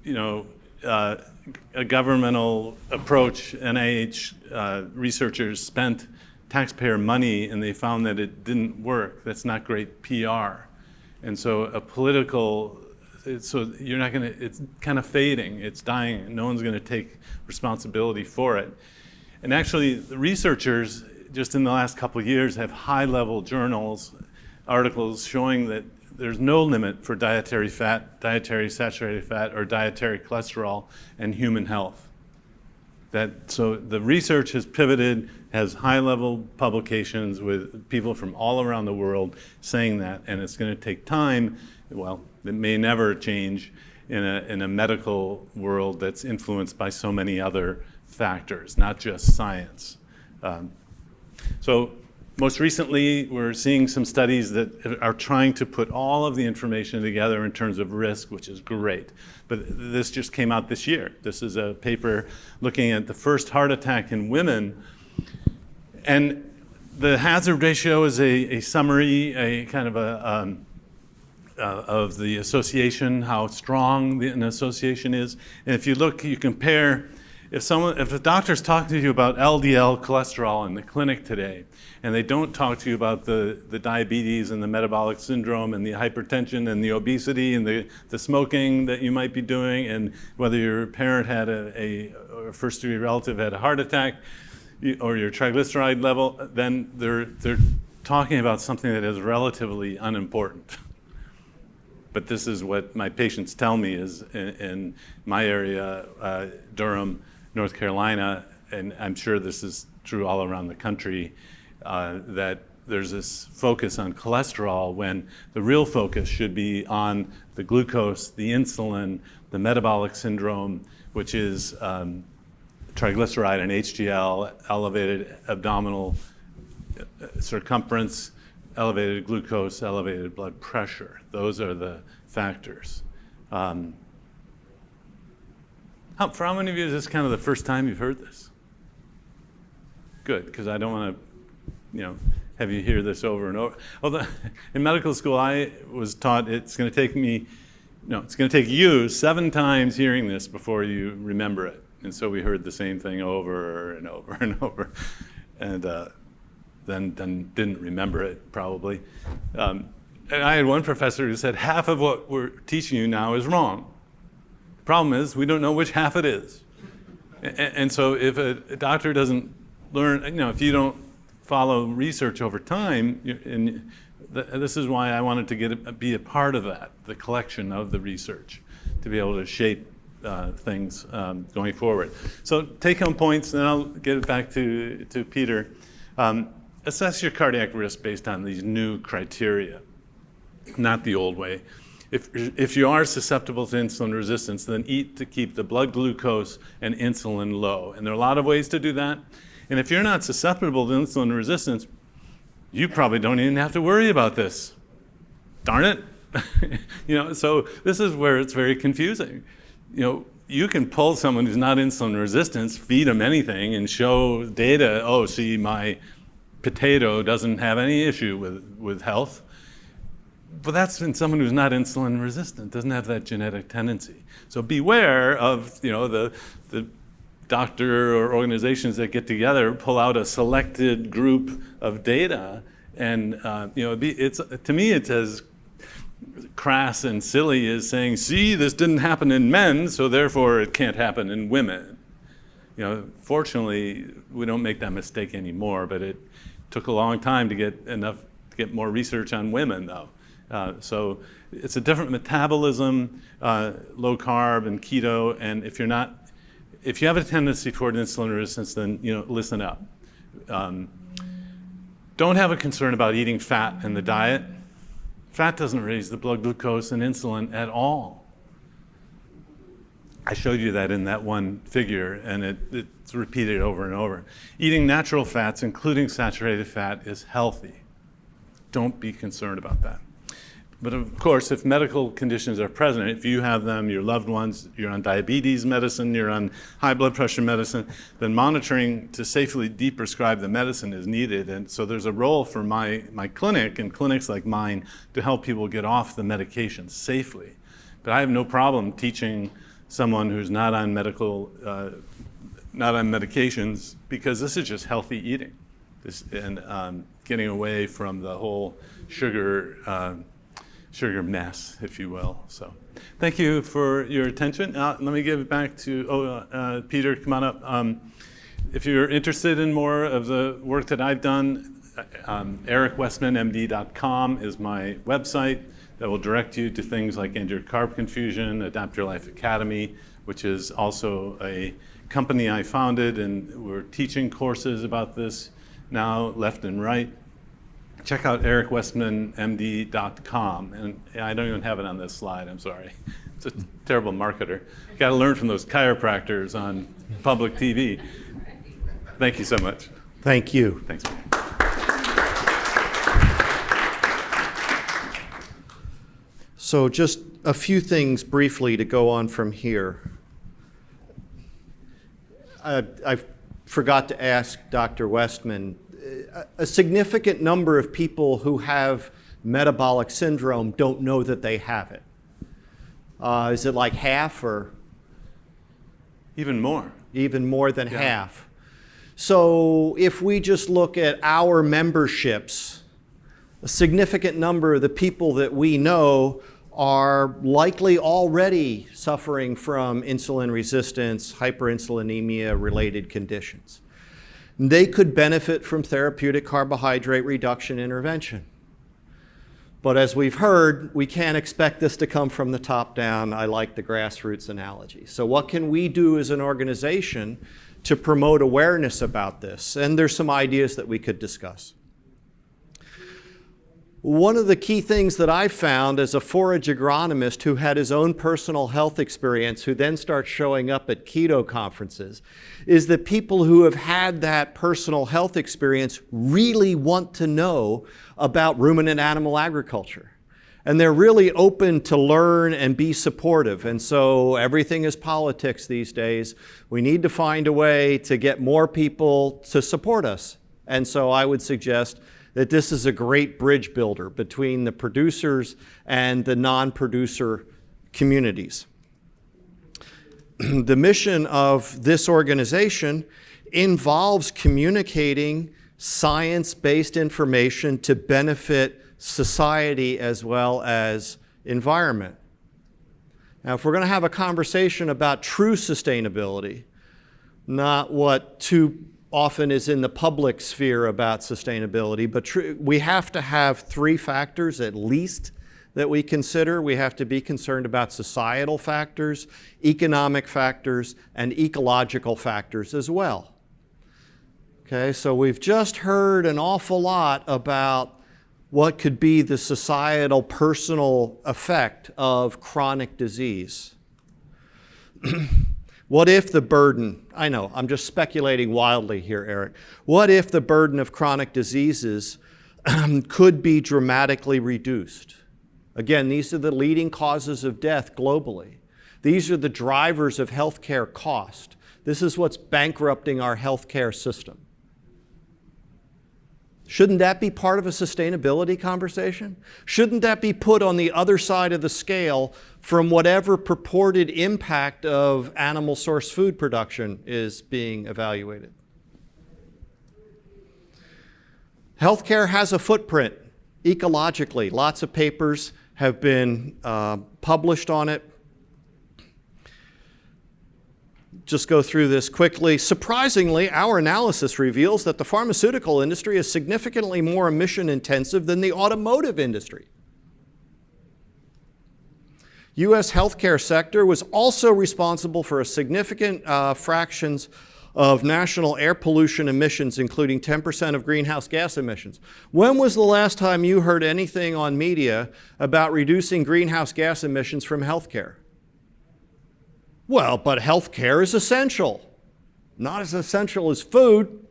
a governmental approach, NIH researchers spent taxpayer money and they found that it didn't work, that's not great PR. And so you're not gonna, it's kind of fading, it's dying, no one's gonna take responsibility for it. And actually, the researchers, just in the last couple of years, have high-level journals, articles showing that there's no limit for dietary fat, dietary saturated fat, or dietary cholesterol in human health. So the research has pivoted, has high-level publications with people from all around the world saying that, and it's going to take time. Well, it may never change, in a medical world that's influenced by so many other factors, not just science. So most recently, we're seeing some studies that are trying to put all of the information together in terms of risk, which is great. But this just came out this year. This is a paper looking at the first heart attack in women. And the hazard ratio is a summary, a kind of of the association, how strong an association is. And if you look, you compare, if a doctor's talking to you about LDL cholesterol in the clinic today, and they don't talk to you about the diabetes and the metabolic syndrome and the hypertension and the obesity and the smoking that you might be doing, and whether your parent had or a first-degree relative had a heart attack, or your triglyceride level, then they're talking about something that is relatively unimportant. But this is what my patients tell me is in my area, Durham, North Carolina, and I'm sure this is true all around the country, that there's this focus on cholesterol when the real focus should be on the glucose, the insulin, the metabolic syndrome, which is triglyceride and HDL, elevated abdominal circumference, elevated glucose, elevated blood pressure. Those are the factors. For how many of you is this kind of the first time you've heard this? Good, because I don't want to, have you hear this over and over. Although in medical school, I was taught it's going to take you 7 times hearing this before you remember it. And so we heard the same thing over and over and over, and then didn't remember it probably. And I had one professor who said, half of what we're teaching you now is wrong. The problem is we don't know which half it is. And so if a doctor doesn't learn, if you don't follow research over time, and this is why I wanted to be a part of that, the collection of the research, to be able to shape things going forward. So take-home points, and I'll get it back to Peter. Assess your cardiac risk based on these new criteria, not the old way. If you are susceptible to insulin resistance, then eat to keep the blood glucose and insulin low. And there are a lot of ways to do that. And if you're not susceptible to insulin resistance, you probably don't even have to worry about this. Darn it. So this is where it's very confusing. You can pull someone who's not insulin resistant, feed them anything, and show data, oh, see, my potato doesn't have any issue with health. But that's in someone who's not insulin resistant, doesn't have that genetic tendency. So beware of, the doctor or organizations that get together, pull out a selected group of data, and to me it's as crass and silly as saying, see, this didn't happen in men, so therefore it can't happen in women. Fortunately, we don't make that mistake anymore, but it took a long time to get more research on women, though. So it's a different metabolism, low carb and keto, and if you have a tendency toward insulin resistance, then listen up. Don't have a concern about eating fat in the diet. Fat doesn't raise the blood glucose and insulin at all. I showed you that in that one figure, and it's repeated over and over. Eating natural fats, including saturated fat, is healthy. Don't be concerned about that. But of course, if medical conditions are present, if you have them, your loved ones, you're on diabetes medicine, you're on high blood pressure medicine, then monitoring to safely de-prescribe the medicine is needed. And so there's a role for my clinic and clinics like mine to help people get off the medication safely. But I have no problem teaching someone who's not on medications, because this is just healthy eating, and getting away from the whole sugar mess, if you will. So thank you for your attention. Let me give it back to Peter, come on up. If you're interested in more of the work that I've done, ericwestmanmd.com is my website that will direct you to things like End Your Carb Confusion, Adapt Your Life Academy, which is also a company I founded, and we're teaching courses about this now left and right. Check out ericwestmanmd.com, and I don't even have it on this slide, I'm sorry. It's a terrible marketer. Got to learn from those chiropractors on public TV. Thank you so much. Thank you. Thanks. So just a few things briefly to go on from here. I forgot to ask Dr. Westman, a significant number of people who have metabolic syndrome don't know that they have it. Is it like half or? Even more. Even more than half. So if we just look at our memberships, a significant number of the people that we know are likely already suffering from insulin resistance, hyperinsulinemia related conditions. They could benefit from therapeutic carbohydrate reduction intervention. But as we've heard, we can't expect this to come from the top down. I like the grassroots analogy. So what can we do as an organization to promote awareness about this? And there's some ideas that we could discuss. One of the key things that I found as a forage agronomist who had his own personal health experience, who then starts showing up at keto conferences, is that people who have had that personal health experience really want to know about ruminant animal agriculture. And they're really open to learn and be supportive. And so everything is politics these days. We need to find a way to get more people to support us. And so I would suggest that this is a great bridge builder between the producers and the non-producer communities. The mission of this organization involves communicating science-based information to benefit society as well as environment. Now, if we're going to have a conversation about true sustainability, not what too often is in the public sphere about sustainability, but we have to have three factors at least that we consider. We have to be concerned about societal factors, economic factors, and ecological factors as well. Okay, so we've just heard an awful lot about what could be the societal, personal effect of chronic disease. What if the burden, I know, I'm just speculating wildly here, Eric. What if the burden of chronic diseases could be dramatically reduced? Again, these are the leading causes of death globally. These are the drivers of healthcare cost. This is what's bankrupting our healthcare system. Shouldn't that be part of a sustainability conversation? Shouldn't that be put on the other side of the scale from whatever purported impact of animal source food production is being evaluated? Healthcare has a footprint ecologically. Lots of papers have been published on it. Just go through this quickly. Surprisingly, our analysis reveals that the pharmaceutical industry is significantly more emission intensive than the automotive industry. U.S. healthcare sector was also responsible for a significant fractions of national air pollution emissions, including 10% of greenhouse gas emissions. When was the last time you heard anything on media about reducing greenhouse gas emissions from healthcare? Well, but healthcare is essential. Not as essential as food.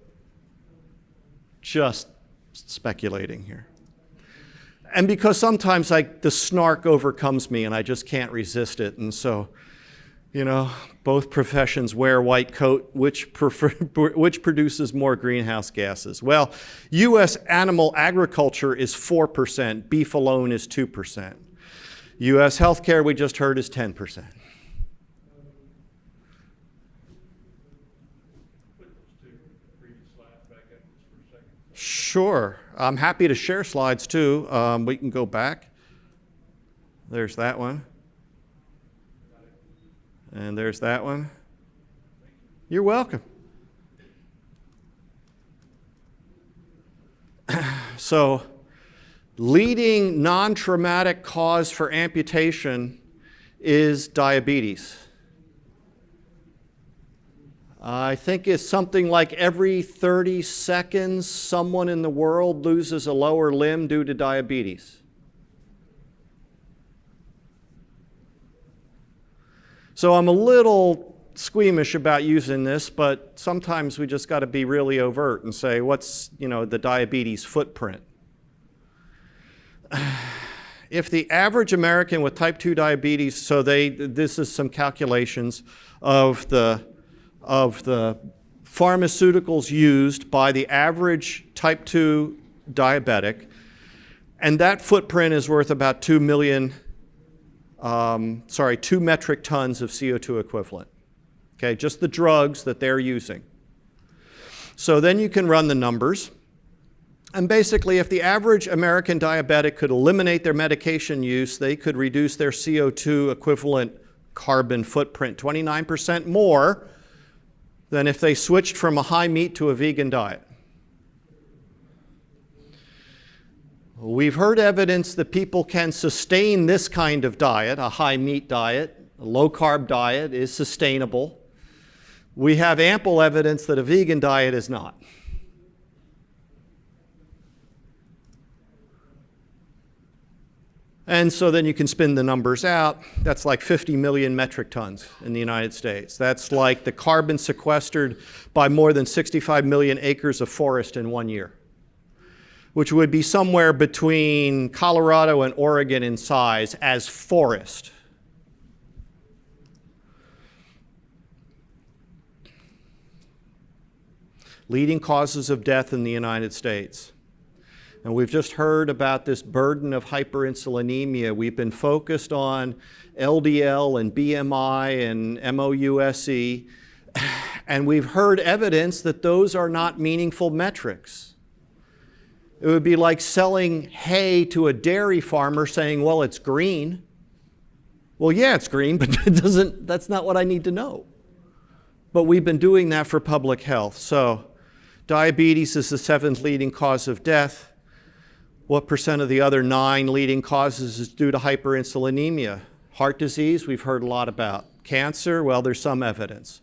Just speculating here. And because sometimes the snark overcomes me and I just can't resist it. And so, both professions wear white coat, which produces more greenhouse gases? Well, U.S. animal agriculture is 4%. Beef alone is 2%. U.S. healthcare, we just heard, is 10%. Sure. I'm happy to share slides too. We can go back. There's that one. And there's that one. You're welcome. So, leading non-traumatic cause for amputation is diabetes. I think it's something like every 30 seconds someone in the world loses a lower limb due to diabetes. So I'm a little squeamish about using this, but sometimes we just got to be really overt and say, what's, the diabetes footprint? If the average American with type 2 diabetes, so this is some calculations of the pharmaceuticals used by the average type 2 diabetic, and that footprint is worth about 2 metric tons of CO2 equivalent. Okay, just the drugs that they're using. So then you can run the numbers. And basically, if the average American diabetic could eliminate their medication use, they could reduce their CO2 equivalent carbon footprint 29% more than if they switched from a high meat to a vegan diet. We've heard evidence that people can sustain this kind of diet, a high meat diet, a low carb diet is sustainable. We have ample evidence that a vegan diet is not. And so then you can spin the numbers out. That's like 50 million metric tons in the United States. That's like the carbon sequestered by more than 65 million acres of forest in 1 year, which would be somewhere between Colorado and Oregon in size as forest. Leading causes of death in the United States. And we've just heard about this burden of hyperinsulinemia. We've been focused on LDL and BMI and MOUSE, and we've heard evidence that those are not meaningful metrics. It would be like selling hay to a dairy farmer saying, well, it's green. Well, yeah, it's green, but that's not what I need to know. But we've been doing that for public health. So diabetes is the 7th leading cause of death. What percent of the other 9 leading causes is due to hyperinsulinemia? Heart disease, we've heard a lot about. Cancer, well, there's some evidence.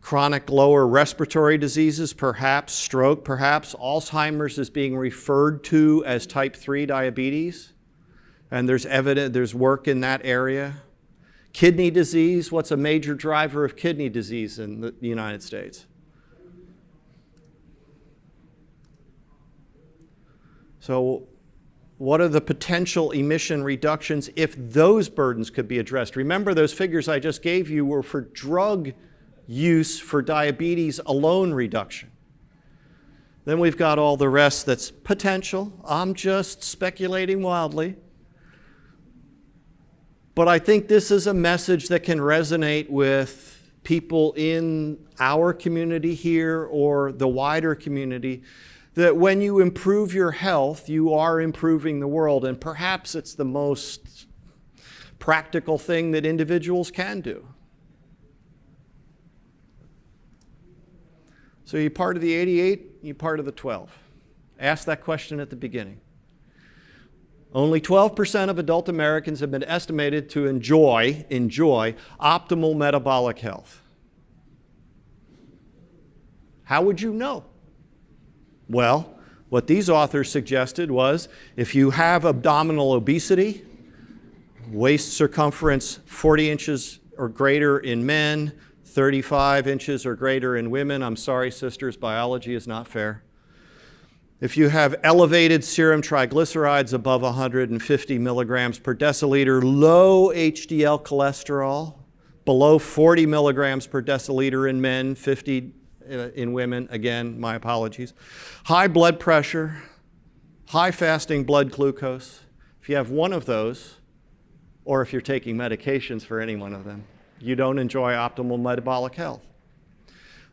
Chronic lower respiratory diseases, perhaps. Stroke, perhaps. Alzheimer's is being referred to as type 3 diabetes, and there's work in that area. Kidney disease, what's a major driver of kidney disease in the United States? So what are the potential emission reductions if those burdens could be addressed? Remember, those figures I just gave you were for drug use for diabetes alone reduction. Then we've got all the rest that's potential. I'm just speculating wildly. But I think this is a message that can resonate with people in our community here or the wider community, that when you improve your health, you are improving the world, and perhaps it's the most practical thing that individuals can do. So you part of the 88, you part of the 12. Ask that question at the beginning. Only 12% of adult Americans have been estimated to enjoy optimal metabolic health. How would you know? Well, what these authors suggested was if you have abdominal obesity, waist circumference 40 inches or greater in men, 35 inches or greater in women, I'm sorry, sisters, biology is not fair. If you have elevated serum triglycerides above 150 milligrams per deciliter, low HDL cholesterol, below 40 milligrams per deciliter in men, 50 in women, again, my apologies. High blood pressure, high fasting blood glucose. If you have one of those, or if you're taking medications for any one of them, you don't enjoy optimal metabolic health.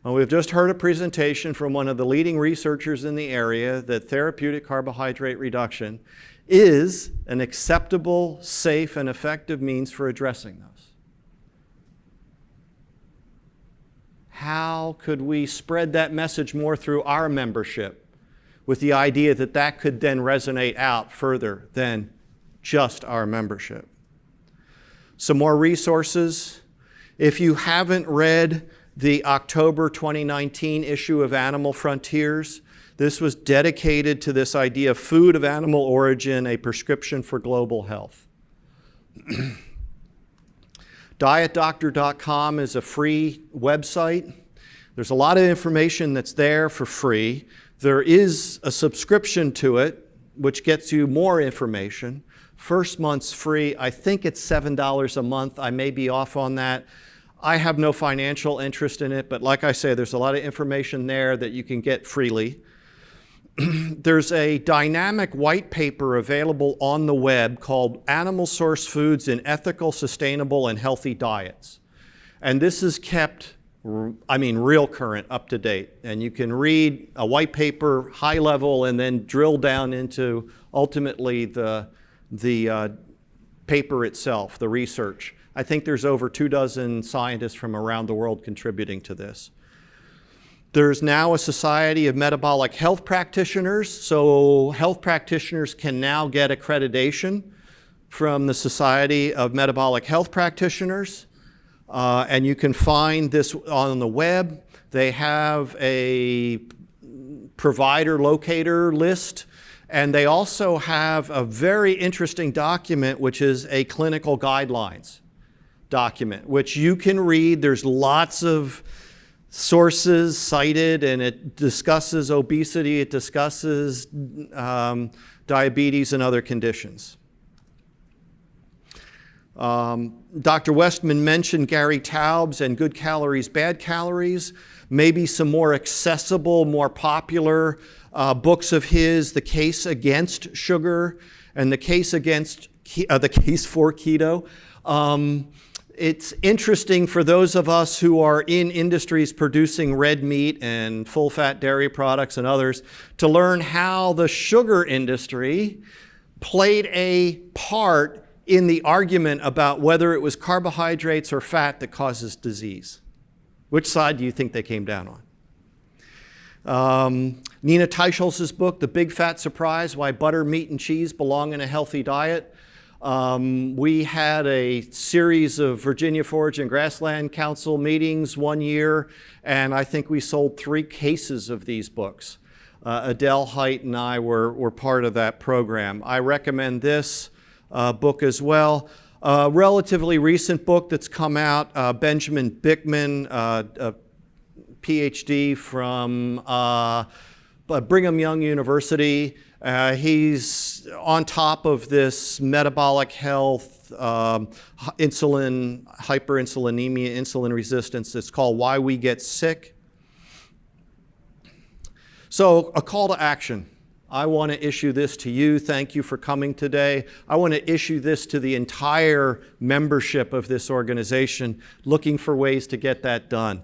Well, we've just heard a presentation from one of the leading researchers in the area that therapeutic carbohydrate reduction is an acceptable, safe, and effective means for addressing those. How could we spread that message more through our membership with the idea that that could then resonate out further than just our membership? Some more resources. If you haven't read the October 2019 issue of Animal Frontiers, this was dedicated to this idea of food of animal origin, a prescription for global health. Dietdoctor.com is a free website. There's a lot of information that's there for free. There is a subscription to it, which gets you more information. First month's free. I think it's $7 a month. I may be off on that. I have no financial interest in it, but like I say, there's a lot of information there that you can get freely. There's a dynamic white paper available on the web called Animal Source Foods in Ethical, Sustainable, and Healthy Diets. And this is kept, real current, up to date. And you can read a white paper, high level, and then drill down into ultimately the paper itself, the research. I think there's over 24 scientists from around the world contributing to this. There's now a Society of Metabolic Health Practitioners, so health practitioners can now get accreditation from the Society of Metabolic Health Practitioners, and you can find this on the web. They have a provider locator list, and they also have a very interesting document, which is a clinical guidelines document, which you can read. There's lots of sources cited, and it discusses obesity, it discusses diabetes and other conditions. Dr. Westman mentioned Gary Taubes and Good Calories, Bad Calories. Maybe some more accessible, more popular books of his, The Case Against Sugar and The Case for Keto. It's interesting for those of us who are in industries producing red meat and full-fat dairy products and others to learn how the sugar industry played a part in the argument about whether it was carbohydrates or fat that causes disease. Which side do you think they came down on? Nina Teicholz's book, The Big Fat Surprise, Why Butter, Meat, and Cheese Belong in a Healthy Diet. We had a series of Virginia Forage and Grassland Council meetings one year, and I think we sold 3 cases of these books. Adele Height and I were part of that program. I recommend this book as well. A relatively recent book that's come out, Benjamin Bickman, a PhD from Brigham Young University. He's on top of this metabolic health, insulin, hyperinsulinemia, insulin resistance. It's called Why We Get Sick. So a call to action. I want to issue this to you. Thank you for coming today. I want to issue this to the entire membership of this organization, looking for ways to get that done.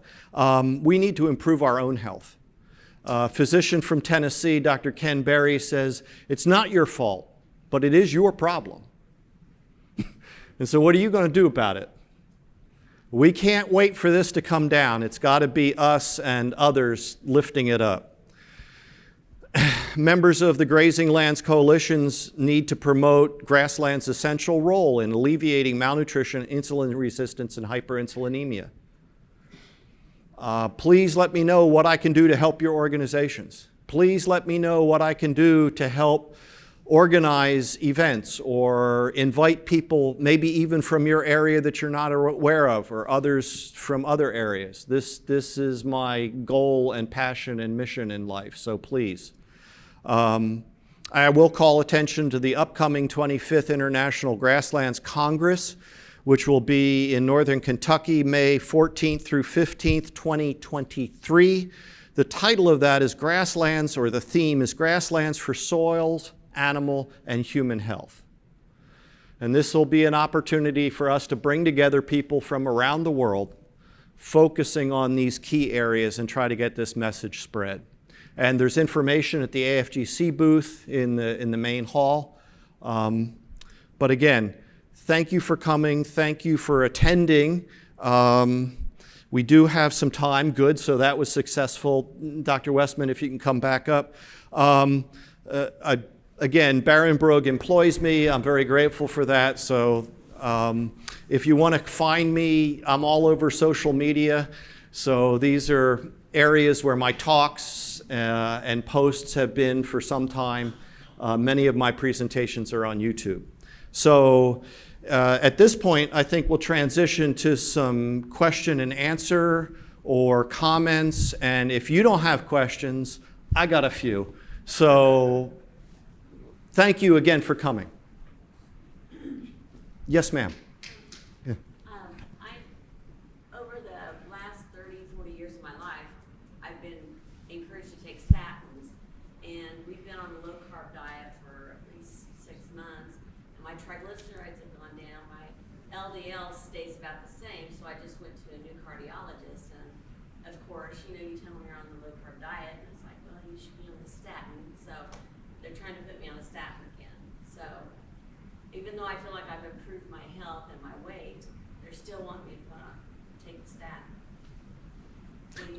We need to improve our own health. A physician from Tennessee, Dr. Ken Berry, says, it's not your fault, but it is your problem. And so what are you going to do about it? We can't wait for this to come down. It's got to be us and others lifting it up. Members of the Grazing Lands Coalitions need to promote grassland's essential role in alleviating malnutrition, insulin resistance, and hyperinsulinemia. Please let me know what I can do to help your organizations. Please let me know what I can do to help organize events or invite people, maybe even from your area that you're not aware of, or others from other areas. This is my goal and passion and mission in life, so please. I will call attention to the upcoming 25th International Grasslands Congress, which will be in northern Kentucky, May 14th through 15th, 2023. The title of that is Grasslands, or the theme is Grasslands for Soils, Animal, and Human Health. And this will be an opportunity for us to bring together people from around the world, focusing on these key areas and try to get this message spread. And there's information at the AFGC booth in the main hall. But again, thank you for coming. Thank you for attending. We do have some time. Good, so that was successful. Dr. Westman, if you can come back up. Again, Barenbrug employs me. I'm very grateful for that. So if you want to find me, I'm all over social media. So these are areas where my talks and posts have been for some time. Many of my presentations are on YouTube. So At this point, I think we'll transition to some question and answer or comments. And if you don't have questions, I got a few. So thank you again for coming. Yes, ma'am. Yeah. Over the last 30, 40 years of my life, I've been encouraged to take statins, and we've been on a low-carb diet for at least 6 months, and my triglycerides have gone down, my LDL stays about the same, so I just went to a new cardiologist, and of course, you know, you tell them you're on the low-carb diet, and it's like, well, you should be on the statin, so they're trying to put me on a statin again. So even though I feel like I've improved my health and my weight, they're still wanting me to take the statin.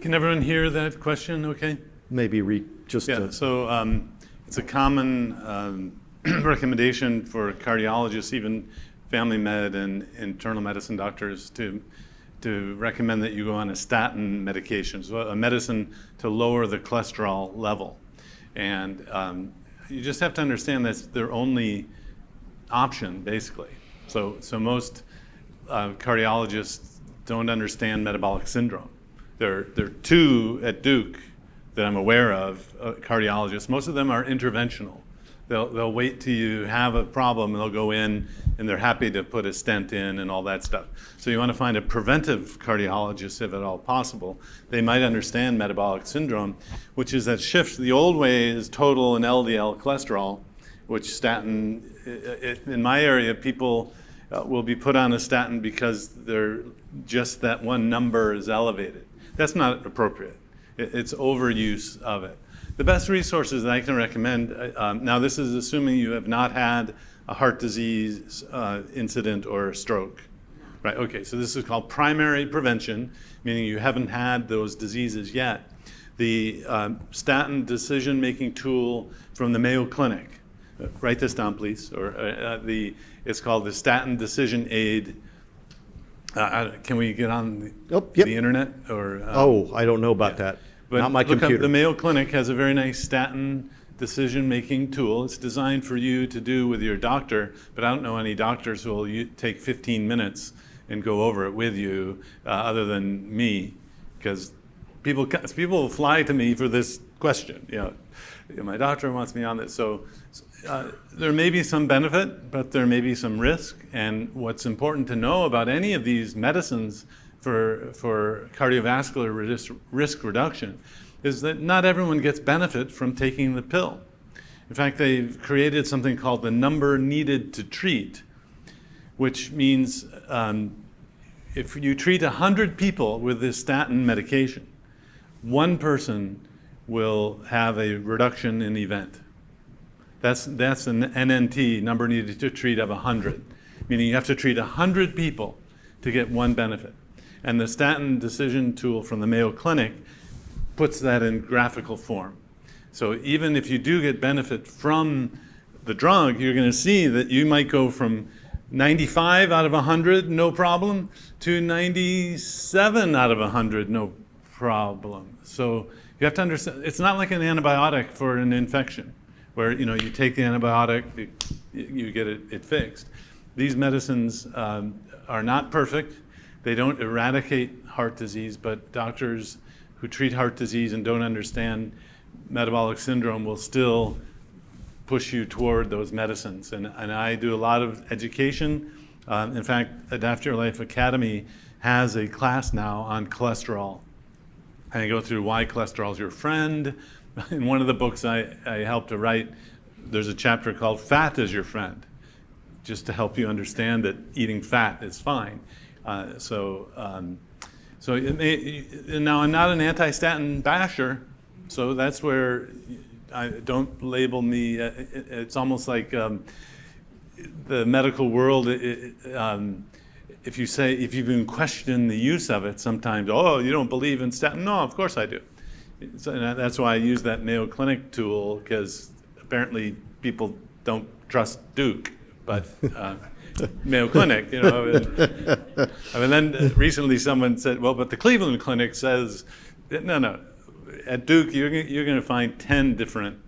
Can everyone hear that question okay? Maybe just Yeah, so it's a common recommendation for cardiologists, even family med and internal medicine doctors, to recommend that you go on a statin medication, so a medicine to lower the cholesterol level. And you just have to understand that's their only option, basically. So most cardiologists don't understand metabolic syndrome. There are two at Duke that I'm aware of, cardiologists. Most of them are interventional. They'll wait till you have a problem and they'll go in and they're happy to put a stent in and all that stuff. So you want to find a preventive cardiologist if at all possible. They might understand metabolic syndrome, which is that shift. The old way is total and LDL cholesterol, which statin, in my area, people will be put on a statin because they're just that one number is elevated. That's not appropriate. It's overuse of it. The best resources that I can recommend, now this is assuming you have not had a heart disease incident or a stroke. Right, okay, so this is called primary prevention, meaning you haven't had those diseases yet. The statin decision-making tool from the Mayo Clinic, write this down please, or it's called the Statin Decision Aid. Can we get on the internet? Or I don't know about that. But not my computer. The Mayo Clinic has a very nice statin decision-making tool. It's designed for you to do with your doctor, but I don't know any doctors who will take 15 minutes and go over it with you, other than me, because people fly to me for this question. My doctor wants me on this. So there may be some benefit, but there may be some risk. And what's important to know about any of these medicines for cardiovascular risk reduction is that not everyone gets benefit from taking the pill. In fact, they've created something called the number needed to treat, which means if you treat 100 people with this statin medication, one person will have a reduction in event. That's an NNT, number needed to treat, of 100, meaning you have to treat 100 people to get one benefit. And the statin decision tool from the Mayo Clinic puts that in graphical form. So even if you do get benefit from the drug, you're going to see that you might go from 95 out of 100, no problem, to 97 out of 100, no problem. So you have to understand, it's not like an antibiotic for an infection, where you take the antibiotic, you get it fixed. These medicines are not perfect. They don't eradicate heart disease, but doctors who treat heart disease and don't understand metabolic syndrome will still push you toward those medicines. And I do a lot of education. In fact, Adapt Your Life Academy has a class now on cholesterol. And I go through why cholesterol is your friend. In one of the books I helped to write, there's a chapter called Fat is Your Friend, just to help you understand that eating fat is fine. So now I'm not an anti-statin basher, so that's where I don't label me. It's almost like the medical world. If you even question the use of it, sometimes, you don't believe in statin. No, of course I do. So, and that's why I use that Mayo Clinic tool, because apparently people don't trust Duke, but Mayo Clinic, and then recently someone said, well, but the Cleveland Clinic says, no. At Duke, you're going to find 10 different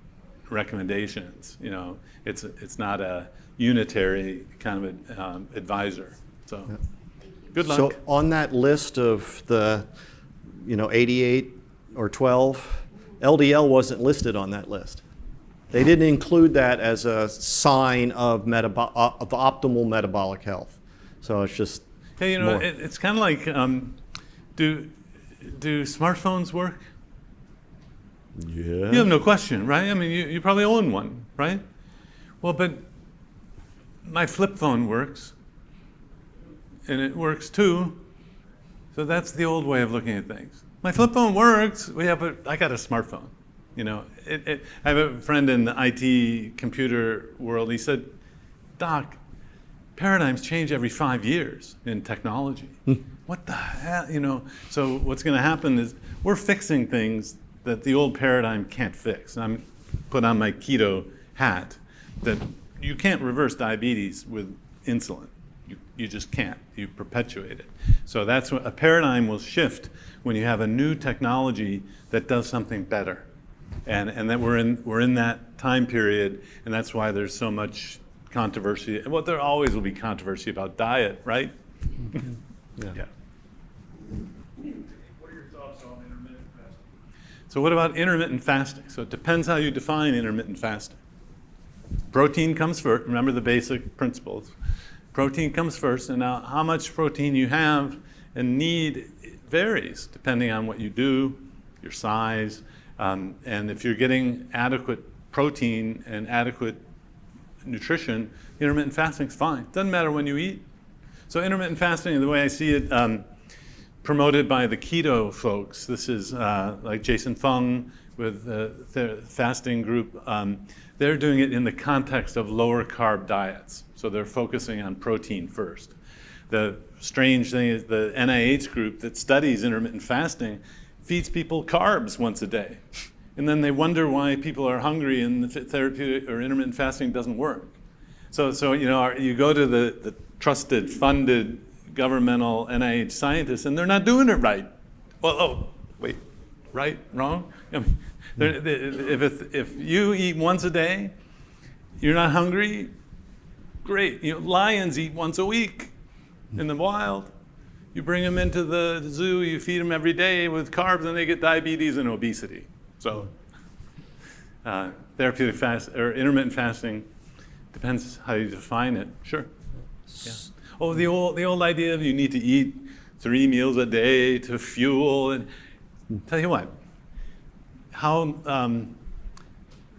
recommendations. It's not a unitary kind of advisor. So, good luck. So on that list of the, 88 or 12, LDL wasn't listed on that list. They didn't include that as a sign of optimal metabolic health. So it's just Hey, more. it's kind of like, do smartphones work? Yeah. You have no question, right? I mean, you probably own one, right? Well, but my flip phone works, and it works too. So that's the old way of looking at things. My flip phone works, but I got a smartphone. I have a friend in the IT computer world. He said, Doc, paradigms change every 5 years in technology. What the hell, So what's going to happen is we're fixing things that the old paradigm can't fix. And I'm put on my keto hat that you can't reverse diabetes with insulin. You just can't. You perpetuate it. So that's what a paradigm will shift when you have a new technology that does something better. And that we're in that time period, and that's why there's so much controversy. Well, there always will be controversy about diet, right? Yeah. What are your thoughts on intermittent fasting? So what about intermittent fasting? So it depends how you define intermittent fasting. Protein comes first. Remember the basic principles. Protein comes first, and now how much protein you have and need varies depending on what you do, your size, and if you're getting adequate protein and adequate nutrition, intermittent fasting is fine. Doesn't matter when you eat. So intermittent fasting, the way I see it, promoted by the keto folks. This is like Jason Fung with the fasting group. They're doing it in the context of lower carb diets. So they're focusing on protein first. The strange thing is the NIH group that studies intermittent fasting feeds people carbs once a day. And then they wonder why people are hungry and the therapeutic or intermittent fasting doesn't work. So you go to the trusted, funded, governmental NIH scientists, and they're not doing it right. Well, wait, right, wrong? I mean, if you eat once a day, you're not hungry, great. Lions eat once a week in the wild. You bring them into the zoo, you feed them every day with carbs, and they get diabetes and obesity. So therapeutic fast or intermittent fasting depends how you define it. Sure. Yeah. Oh, the old idea of you need to eat 3 meals a day to fuel. And tell you what, how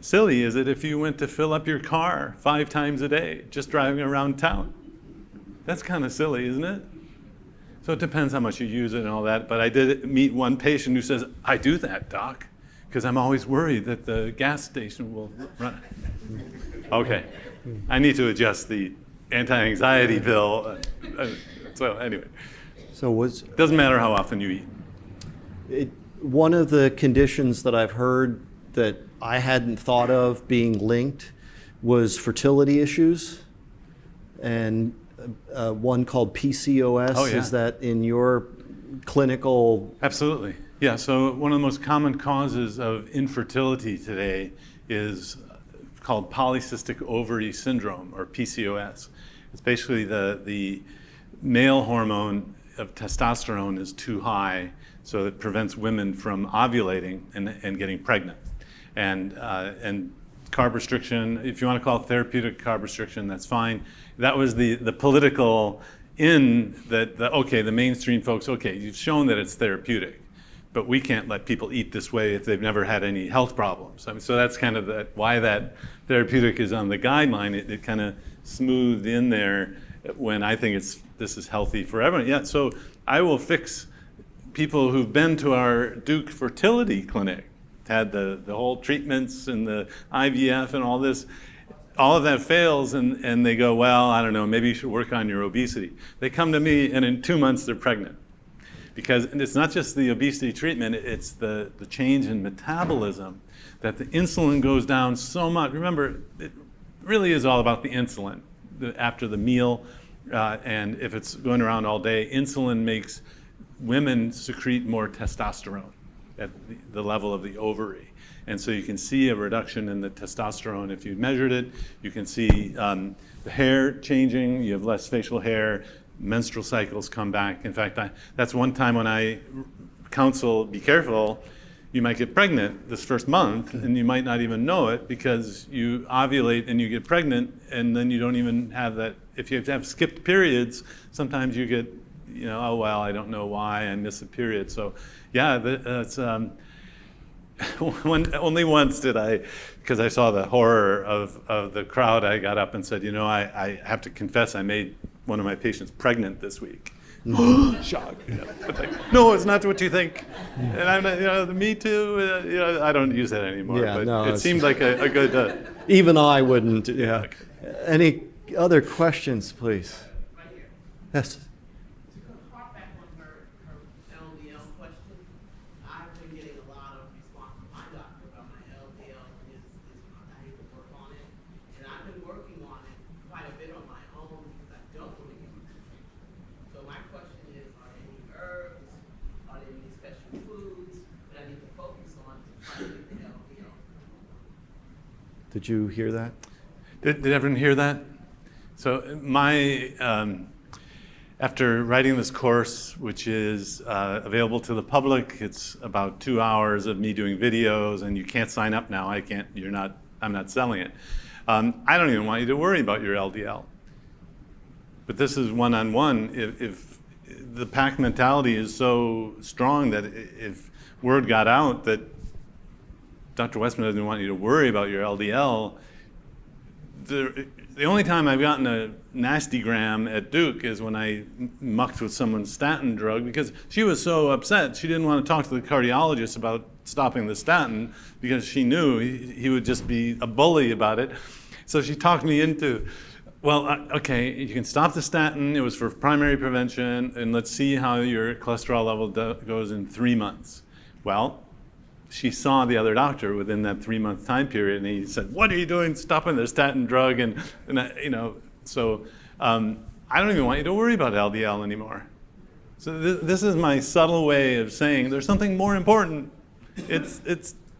silly is it if you went to fill up your car 5 times a day just driving around town? That's kind of silly, isn't it? So it depends how much you use it and all that. But I did meet one patient who says, I do that, doc, because I'm always worried that the gas station will run. Okay, I need to adjust the anti-anxiety pill. So anyway, doesn't matter how often you eat. One of the conditions that I've heard that I hadn't thought of being linked was fertility issues, and one called PCOS. Oh, yeah. Is that in your clinical? Absolutely. Yeah, so one of the most common causes of infertility today is called polycystic ovary syndrome, or PCOS. It's basically the male hormone of testosterone is too high, so it prevents women from ovulating and getting pregnant. And carb restriction, if you want to call it therapeutic carb restriction, that's fine. That was the political the mainstream folks, you've shown that it's therapeutic, but we can't let people eat this way if they've never had any health problems. I mean, so that's kind of why that therapeutic is on the guideline. It kind of smoothed in there when I think this is healthy for everyone. Yeah, so I will fix people who've been to our Duke fertility clinic, had the whole treatments and the IVF and all this. All of that fails, and they go, well, I don't know, maybe you should work on your obesity. They come to me, and in 2 months, they're pregnant. Because it's not just the obesity treatment, it's the change in metabolism, that the insulin goes down so much. Remember, it really is all about the insulin. After the meal, and if it's going around all day, insulin makes women secrete more testosterone. at the level of the ovary. And so you can see a reduction in the testosterone if you measured it. You can see the hair changing. You have less facial hair. Menstrual cycles come back. In fact, that's one time when I counsel, be careful. You might get pregnant this first month, and you might not even know it because you ovulate and you get pregnant, and then you don't even have that. If you have skipped periods, sometimes you get, oh, well, I don't know why I miss a period. So, yeah, that's only once did I, because I saw the horror of the crowd, I got up and said, I have to confess I made one of my patients pregnant this week. Shock. No, it's not what you think. And I'm not, me too. I don't use that anymore. Yeah, but no, it seemed like a good. Even I wouldn't. Yeah. Okay. Any other questions, please? Right here. Yes. To harp back on her LDL question, I've been getting a lot of response from my doctor about my LDL is I need to work on it. And I've been working on it quite a bit on my own because I don't want to get sick. So my question is, are there any herbs, are there any special foods that I need to focus on to try to get the LDL? Did you hear that? Did everyone hear that? So after writing this course, which is available to the public, it's about 2 hours of me doing videos, and you can't sign up now. I'm not selling it. I don't even want you to worry about your LDL. But this is one-on-one. If the pack mentality is so strong that if word got out that Dr. Westman doesn't want you to worry about your LDL, the only time I've gotten a nasty gram at Duke is when I mucked with someone's statin drug because she was so upset. She didn't want to talk to the cardiologist about stopping the statin because she knew he would just be a bully about it. So she talked me into, well, okay, you can stop the statin. It was for primary prevention, and let's see how your cholesterol level goes in 3 months. Well, she saw the other doctor within that 3-month time period, and he said, "What are you doing stopping the statin drug?" So I don't even want you to worry about LDL anymore. So this is my subtle way of saying there's something more important. It's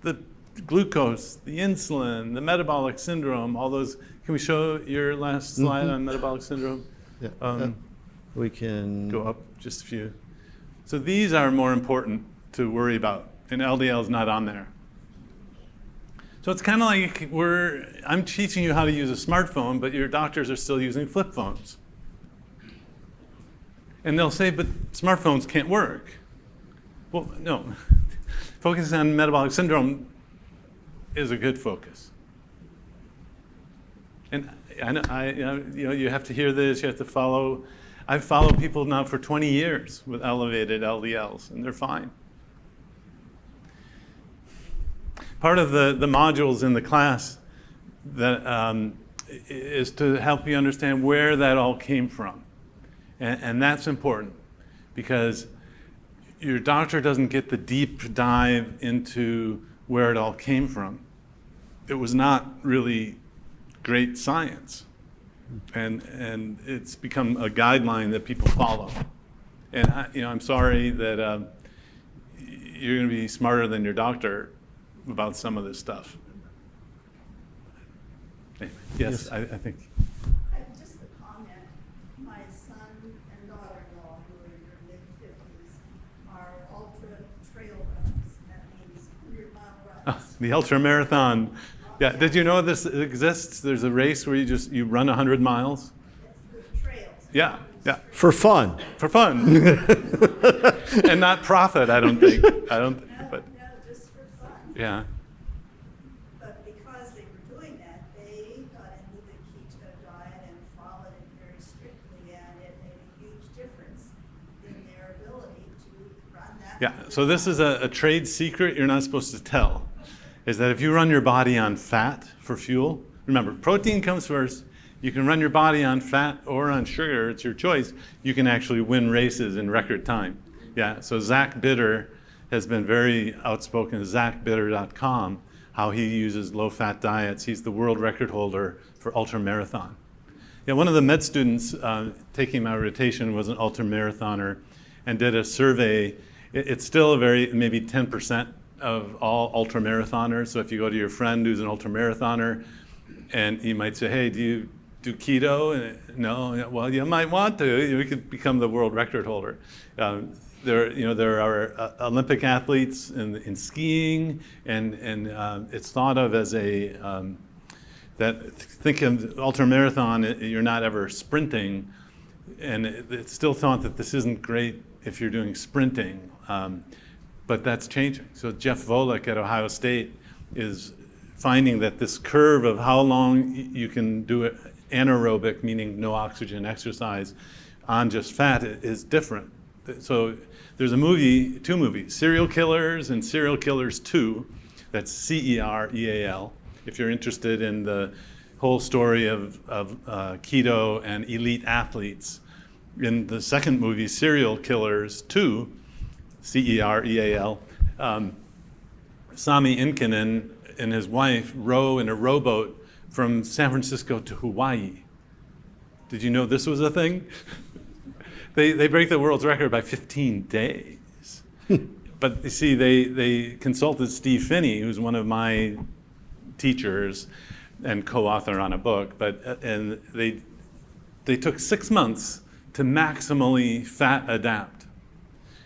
the glucose, the insulin, the metabolic syndrome, all those. Can we show your last slide on metabolic syndrome? Yeah. We can Go up just a few. So these are more important to worry about, and LDL is not on there. So it's kind of like I'm teaching you how to use a smartphone, but your doctors are still using flip phones. And they'll say, but smartphones can't work. Well, no. Focusing on metabolic syndrome is a good focus. And you have to hear this, you have to follow. I've followed people now for 20 years with elevated LDLs, and they're fine. Part of the modules in the class that is to help you understand where that all came from. And that's important because your doctor doesn't get the deep dive into where it all came from. It was not really great science. And it's become a guideline that people follow. And I'm sorry that you're going to be smarter than your doctor about some of this stuff. Anyway, yes, I think. Just a comment. My son and daughter-in-law, who are in their mid-50s, are ultra trail runners. That means 100-mile runs. The ultra marathon. Yeah, did you know this exists? There's a race where you run 100 miles. It's the trails. Yeah, yeah, for fun. for fun, and not profit. I don't think. No, just for fun. Yeah. But because they were doing that, they got into the keto diet and followed it very strictly, and it made a huge difference in their ability to run that. Yeah, so this is a trade secret you're not supposed to tell, is that if you run your body on fat for fuel, remember, protein comes first, you can run your body on fat or on sugar, it's your choice, you can actually win races in record time. Yeah, so Zach Bitter has been very outspoken, zachbitter.com, how he uses low-fat diets. He's the world record holder for ultramarathon. Yeah, one of the med students taking my rotation was an ultramarathoner and did a survey, It's still a very, maybe 10% of all ultramarathoners. So if you go to your friend who's an ultramarathoner, and you might say, hey, do you do keto? And, no, well, you might want to. You could become the world record holder. There are Olympic athletes in skiing, and it's thought of as think of ultramarathon, you're not ever sprinting, and it's still thought that this isn't great if you're doing sprinting, but that's changing. So Jeff Volek at Ohio State is finding that this curve of how long you can do it anaerobic, meaning no oxygen exercise, on just fat is different. So there's two movies, Serial Killers and Serial Killers 2, that's Cereal, if you're interested in the whole story of keto and elite athletes. In the second movie, Serial Killers 2, Cereal, Sami Inkinen and his wife row in a rowboat from San Francisco to Hawaii. Did you know this was a thing? They break the world's record by 15 days. But you see, they consulted Steve Finney, who's one of my teachers and co-author on a book, and they took 6 months to maximally fat adapt.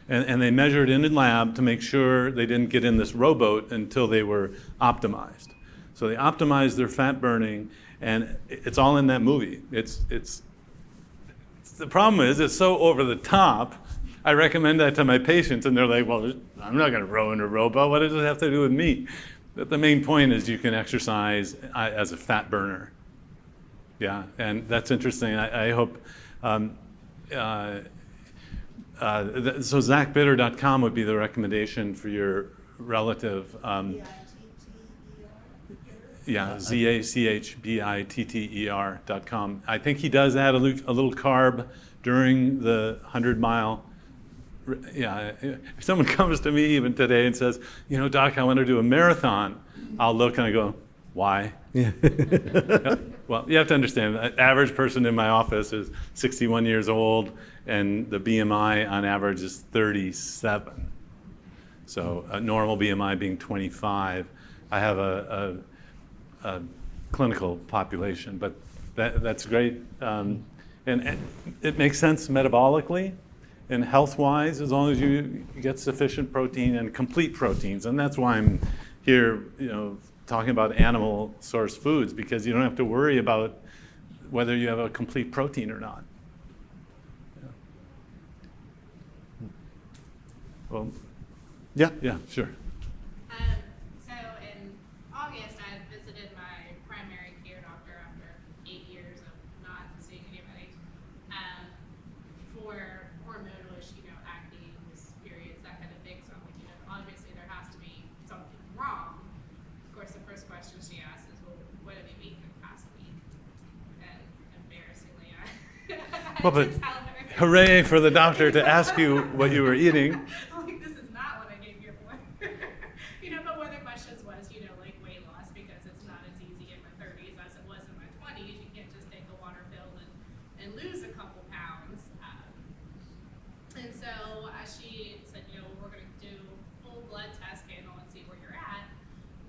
And they measured in a lab to make sure they didn't get in this rowboat until they were optimized. So they optimized their fat burning, and it's all in that movie. The problem is it's so over the top. I recommend that to my patients, and they're like, well, I'm not going to row in a rowboat. What does it have to do with me? But the main point is you can exercise as a fat burner. Yeah, and that's interesting. I hope, so zachbitter.com would be the recommendation for your relative. Yeah, ZACHBITTER.com. I think he does add a little carb during the 100-mile. Yeah, if someone comes to me even today and says, Doc, I want to do a marathon, I'll look and I go, why? Yeah. Well, you have to understand, the average person in my office is 61 years old, and the BMI on average is 37. So a normal BMI being 25. I have a clinical population, but that's great. And it makes sense metabolically and health-wise, as long as you get sufficient protein and complete proteins. And that's why I'm here, talking about animal source foods, because you don't have to worry about whether you have a complete protein or not. Yeah. Well, yeah, sure. So in August, I visited my primary care doctor after 8 years of not seeing anybody for hormonal issue, acne, periods, that kind of thing. So I'm like, obviously there has to be something wrong. Of course, the first question she asks is, well, what have you eaten in the past week? And embarrassingly, I Well, but had to tell her. hooray for the doctor to ask you what you were eating. Like, this is not what I gave you for. But one of the questions was, like weight loss, because it's not as easy in my 30s as it was in my 20s. You can't just take a water pill and lose a couple pounds. And so she said, we're going to do full blood test panel and see where you're at.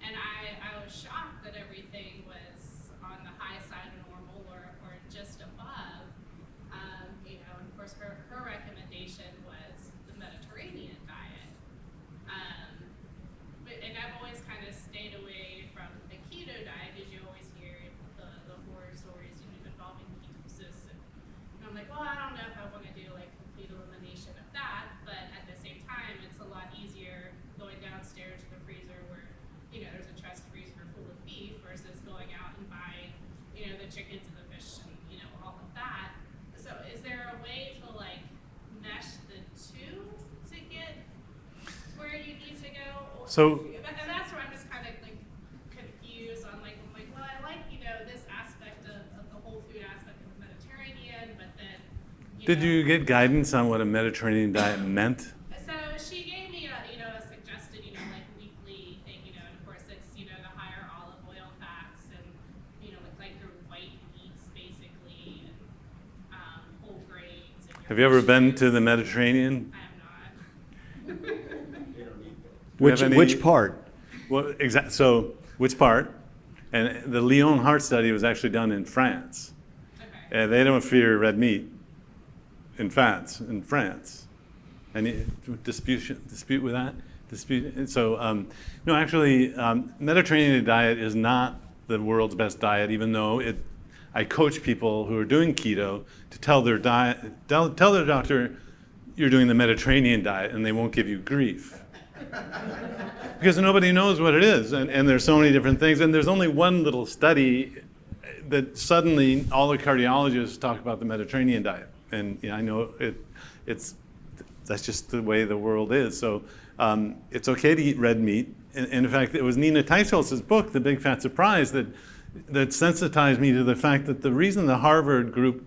And I was shocked that everything was on the high side of normal or just above. And of course her recommendation was the Mediterranean diet. And I've always kind of stayed away from the keto diet, because you always hear the horror stories involving ketosis. And I'm like, well, I don't know if I want to do complete elimination of that, but at the same time, it's a lot easier going downstairs to the freezer where, there's a chest freezer full of beef versus going out and buying, the chickens and the fish and, all of that. So is there a way to mesh the two to get where you need to go? So- And that's where I'm just kind of confused on I'm like, well, I like, this aspect of the whole food aspect of the Mediterranean, but then, Did you get guidance on what a Mediterranean diet meant? So she gave me a suggested, weekly thing, and of course it's, the higher olive oil fats and, like your white meats basically, and whole grains. And Have you ever been to the Mediterranean? I am not. we have any- Which part? Well, so which part? And the Lyon heart study was actually done in France. Okay. They don't fear red meat in France. Any dispute with that? Dispute? So, no, actually, Mediterranean diet is not the world's best diet, even though I coach people who are doing keto to tell their doctor you're doing the Mediterranean diet, and they won't give you grief. Because nobody knows what it is, and there's so many different things, and there's only one little study that suddenly all the cardiologists talk about the Mediterranean diet, and I know that's just the way the world is. So it's okay to eat red meat, and in fact, it was Nina Teicholz's book, The Big Fat Surprise, that sensitized me to the fact that the reason the Harvard group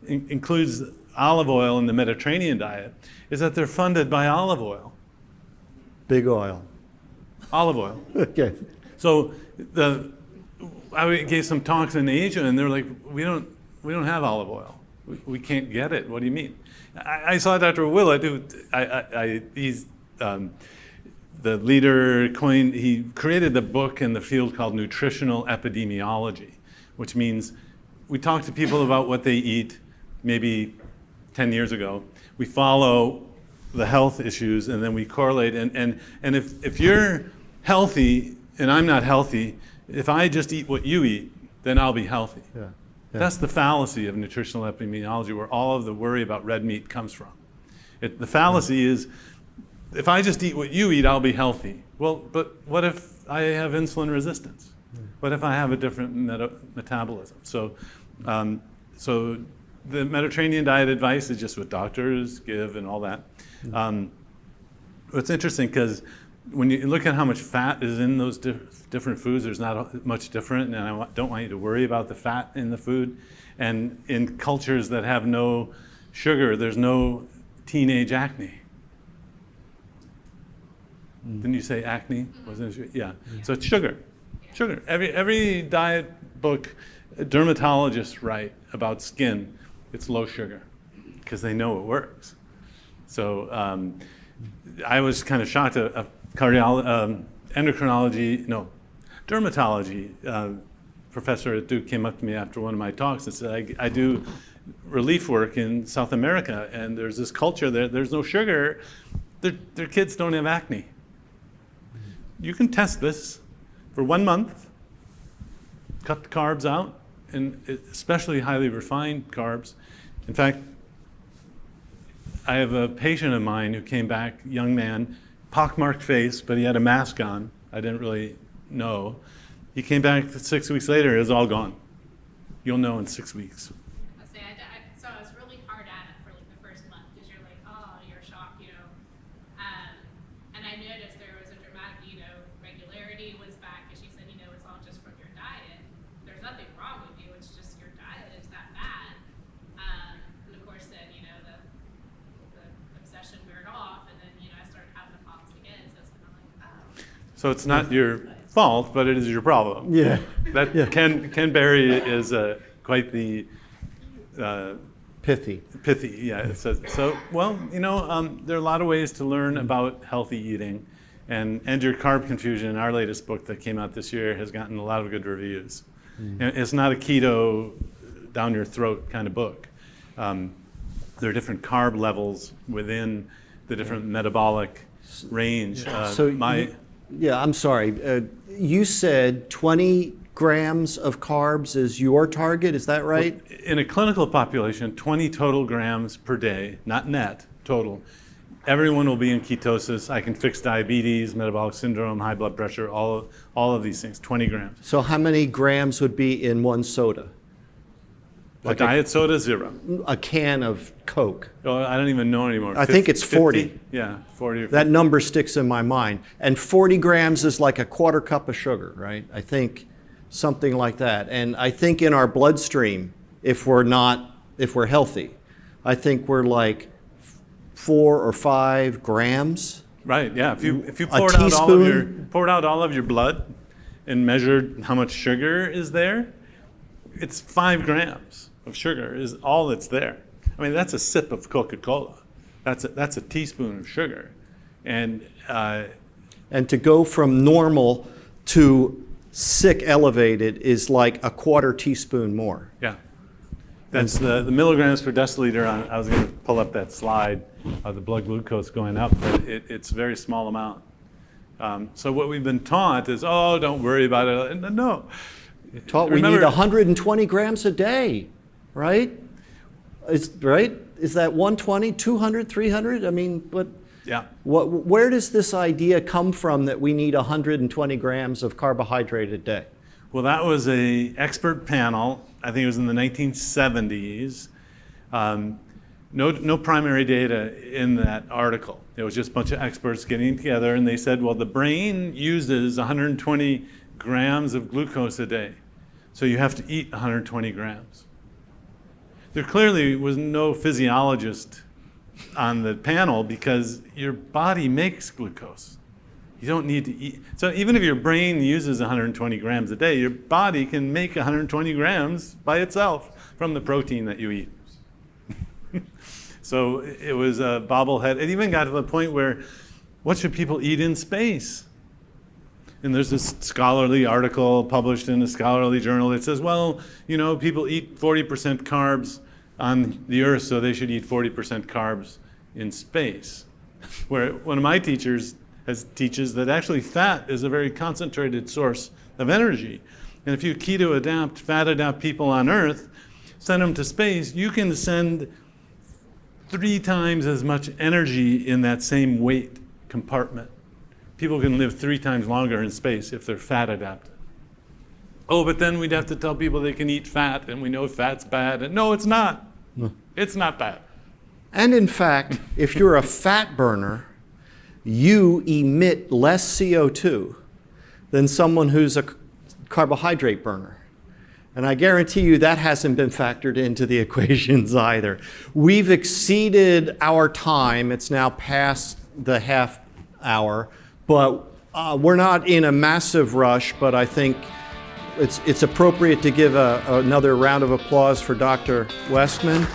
includes olive oil in the Mediterranean diet is that they're funded by olive oil. Big oil. Olive oil. Okay. So I gave some talks in Asia, and they're like, we don't have olive oil. We can't get it. What do you mean? I saw Dr. Willett. He's the leader. He created the book in the field called nutritional epidemiology, which means we talk to people about what they eat. Maybe 10 years ago, we follow the health issues, and then we correlate. And if you're healthy and I'm not healthy, if I just eat what you eat, then I'll be healthy. Yeah. That's the fallacy of nutritional epidemiology, where all of the worry about red meat comes from. The fallacy is, if I just eat what you eat, I'll be healthy. Well, but what if I have insulin resistance? What if I have a different metabolism? So the Mediterranean diet advice is just what doctors give and all that. It's interesting because when you look at how much fat is in those different foods, there's not much different, and I don't want you to worry about the fat in the food. And in cultures that have no sugar, there's no teenage acne. Didn't you say acne? Wasn't it? Yeah. So it's sugar. Sugar. Every diet book dermatologists write about skin, it's low sugar, because they know it works. So I was kind of shocked. A dermatology professor at Duke came up to me after one of my talks and said, I do relief work in South America, and there's this culture there's no sugar. Their kids don't have acne. You can test this for 1 month, cut the carbs out, and especially highly refined carbs. In fact, I have a patient of mine who came back, young man, pockmarked face, but he had a mask on. I didn't really know. He came back 6 weeks later, it was all gone. You'll know in 6 weeks. So I was really hard at it for like the first month, because you're like, oh, you're shocked, and I noticed there was a dramatic, regularity was back, and she said, it's all just from your diet. There's nothing wrong with you, it's just your diet is that bad. And of course then, the obsession weared off, and then, I started having the problems again, so it's kind of like, oh. So it's not your fault, but it is your problem. Yeah. Ken Berry is quite the Pithy. yeah. It says, so, well, there are a lot of ways to learn about healthy eating, and End Your Carb Confusion, our latest book that came out this year, has gotten a lot of good reviews. And it's not a keto down your throat kind of book. There are different carb levels within the different metabolic range. I'm sorry. You said 20 grams of carbs is your target, is that right? In a clinical population, 20 total grams per day, not net, total. Everyone will be in ketosis. I can fix diabetes, metabolic syndrome, high blood pressure, all of these things, 20 grams. So how many grams would be in one soda? Like diet soda, 0. A can of Coke. Oh, I don't even know anymore. I think it's 40. 50? Yeah, 40 or 50. That number sticks in my mind. And 40 grams is like a quarter cup of sugar, right? I think something like that. And I think in our bloodstream, if we're healthy, I think we're like 4 or 5 grams. Right, yeah. If you poured out all of your blood and measured how much sugar is there, it's 5 grams of sugar is all that's there. I mean, that's a sip of Coca-Cola. That's a teaspoon of sugar. And And to go from normal to sick elevated is like a quarter teaspoon more. yeah, that's the milligrams per deciliter. I was going to pull up that slide of the blood glucose going up, but it's a very small amount. So what we've been taught is, oh, don't worry about it. No. Taught we need 120 grams a day, right? Is that 120, 200, 300? I mean, but Yeah. where does this idea come from that we need 120 grams of carbohydrate a day? Well, that was a expert panel. I think it was in the 1970s. No primary data in that article. It was just a bunch of experts getting together, and they said, well, the brain uses 120 grams of glucose a day, so you have to eat 120 grams. There clearly was no physiologist on the panel because your body makes glucose. You don't need to eat. So even if your brain uses 120 grams a day, your body can make 120 grams by itself from the protein that you eat. So it was a bobblehead. It even got to the point where, what should people eat in space? And there's this scholarly article published in a scholarly journal that says, well, you know, people eat 40% carbs on the Earth, so they should eat 40% carbs in space. Where one of my teachers teaches that actually fat is a very concentrated source of energy. And if you keto adapt, fat adapt people on Earth, send them to space, you can send 3 times as much energy in that same weight compartment. People can live 3 times longer in space if they're fat adapted. Oh, but then we'd have to tell people they can eat fat, and we know fat's bad. And no, it's not. It's not bad. And in fact, if you're a fat burner, you emit less CO2 than someone who's a carbohydrate burner. And I guarantee you that hasn't been factored into the equations either. We've exceeded our time. It's now past the half hour, but we're not in a massive rush, but I think it's appropriate to give another round of applause for Dr. Westman.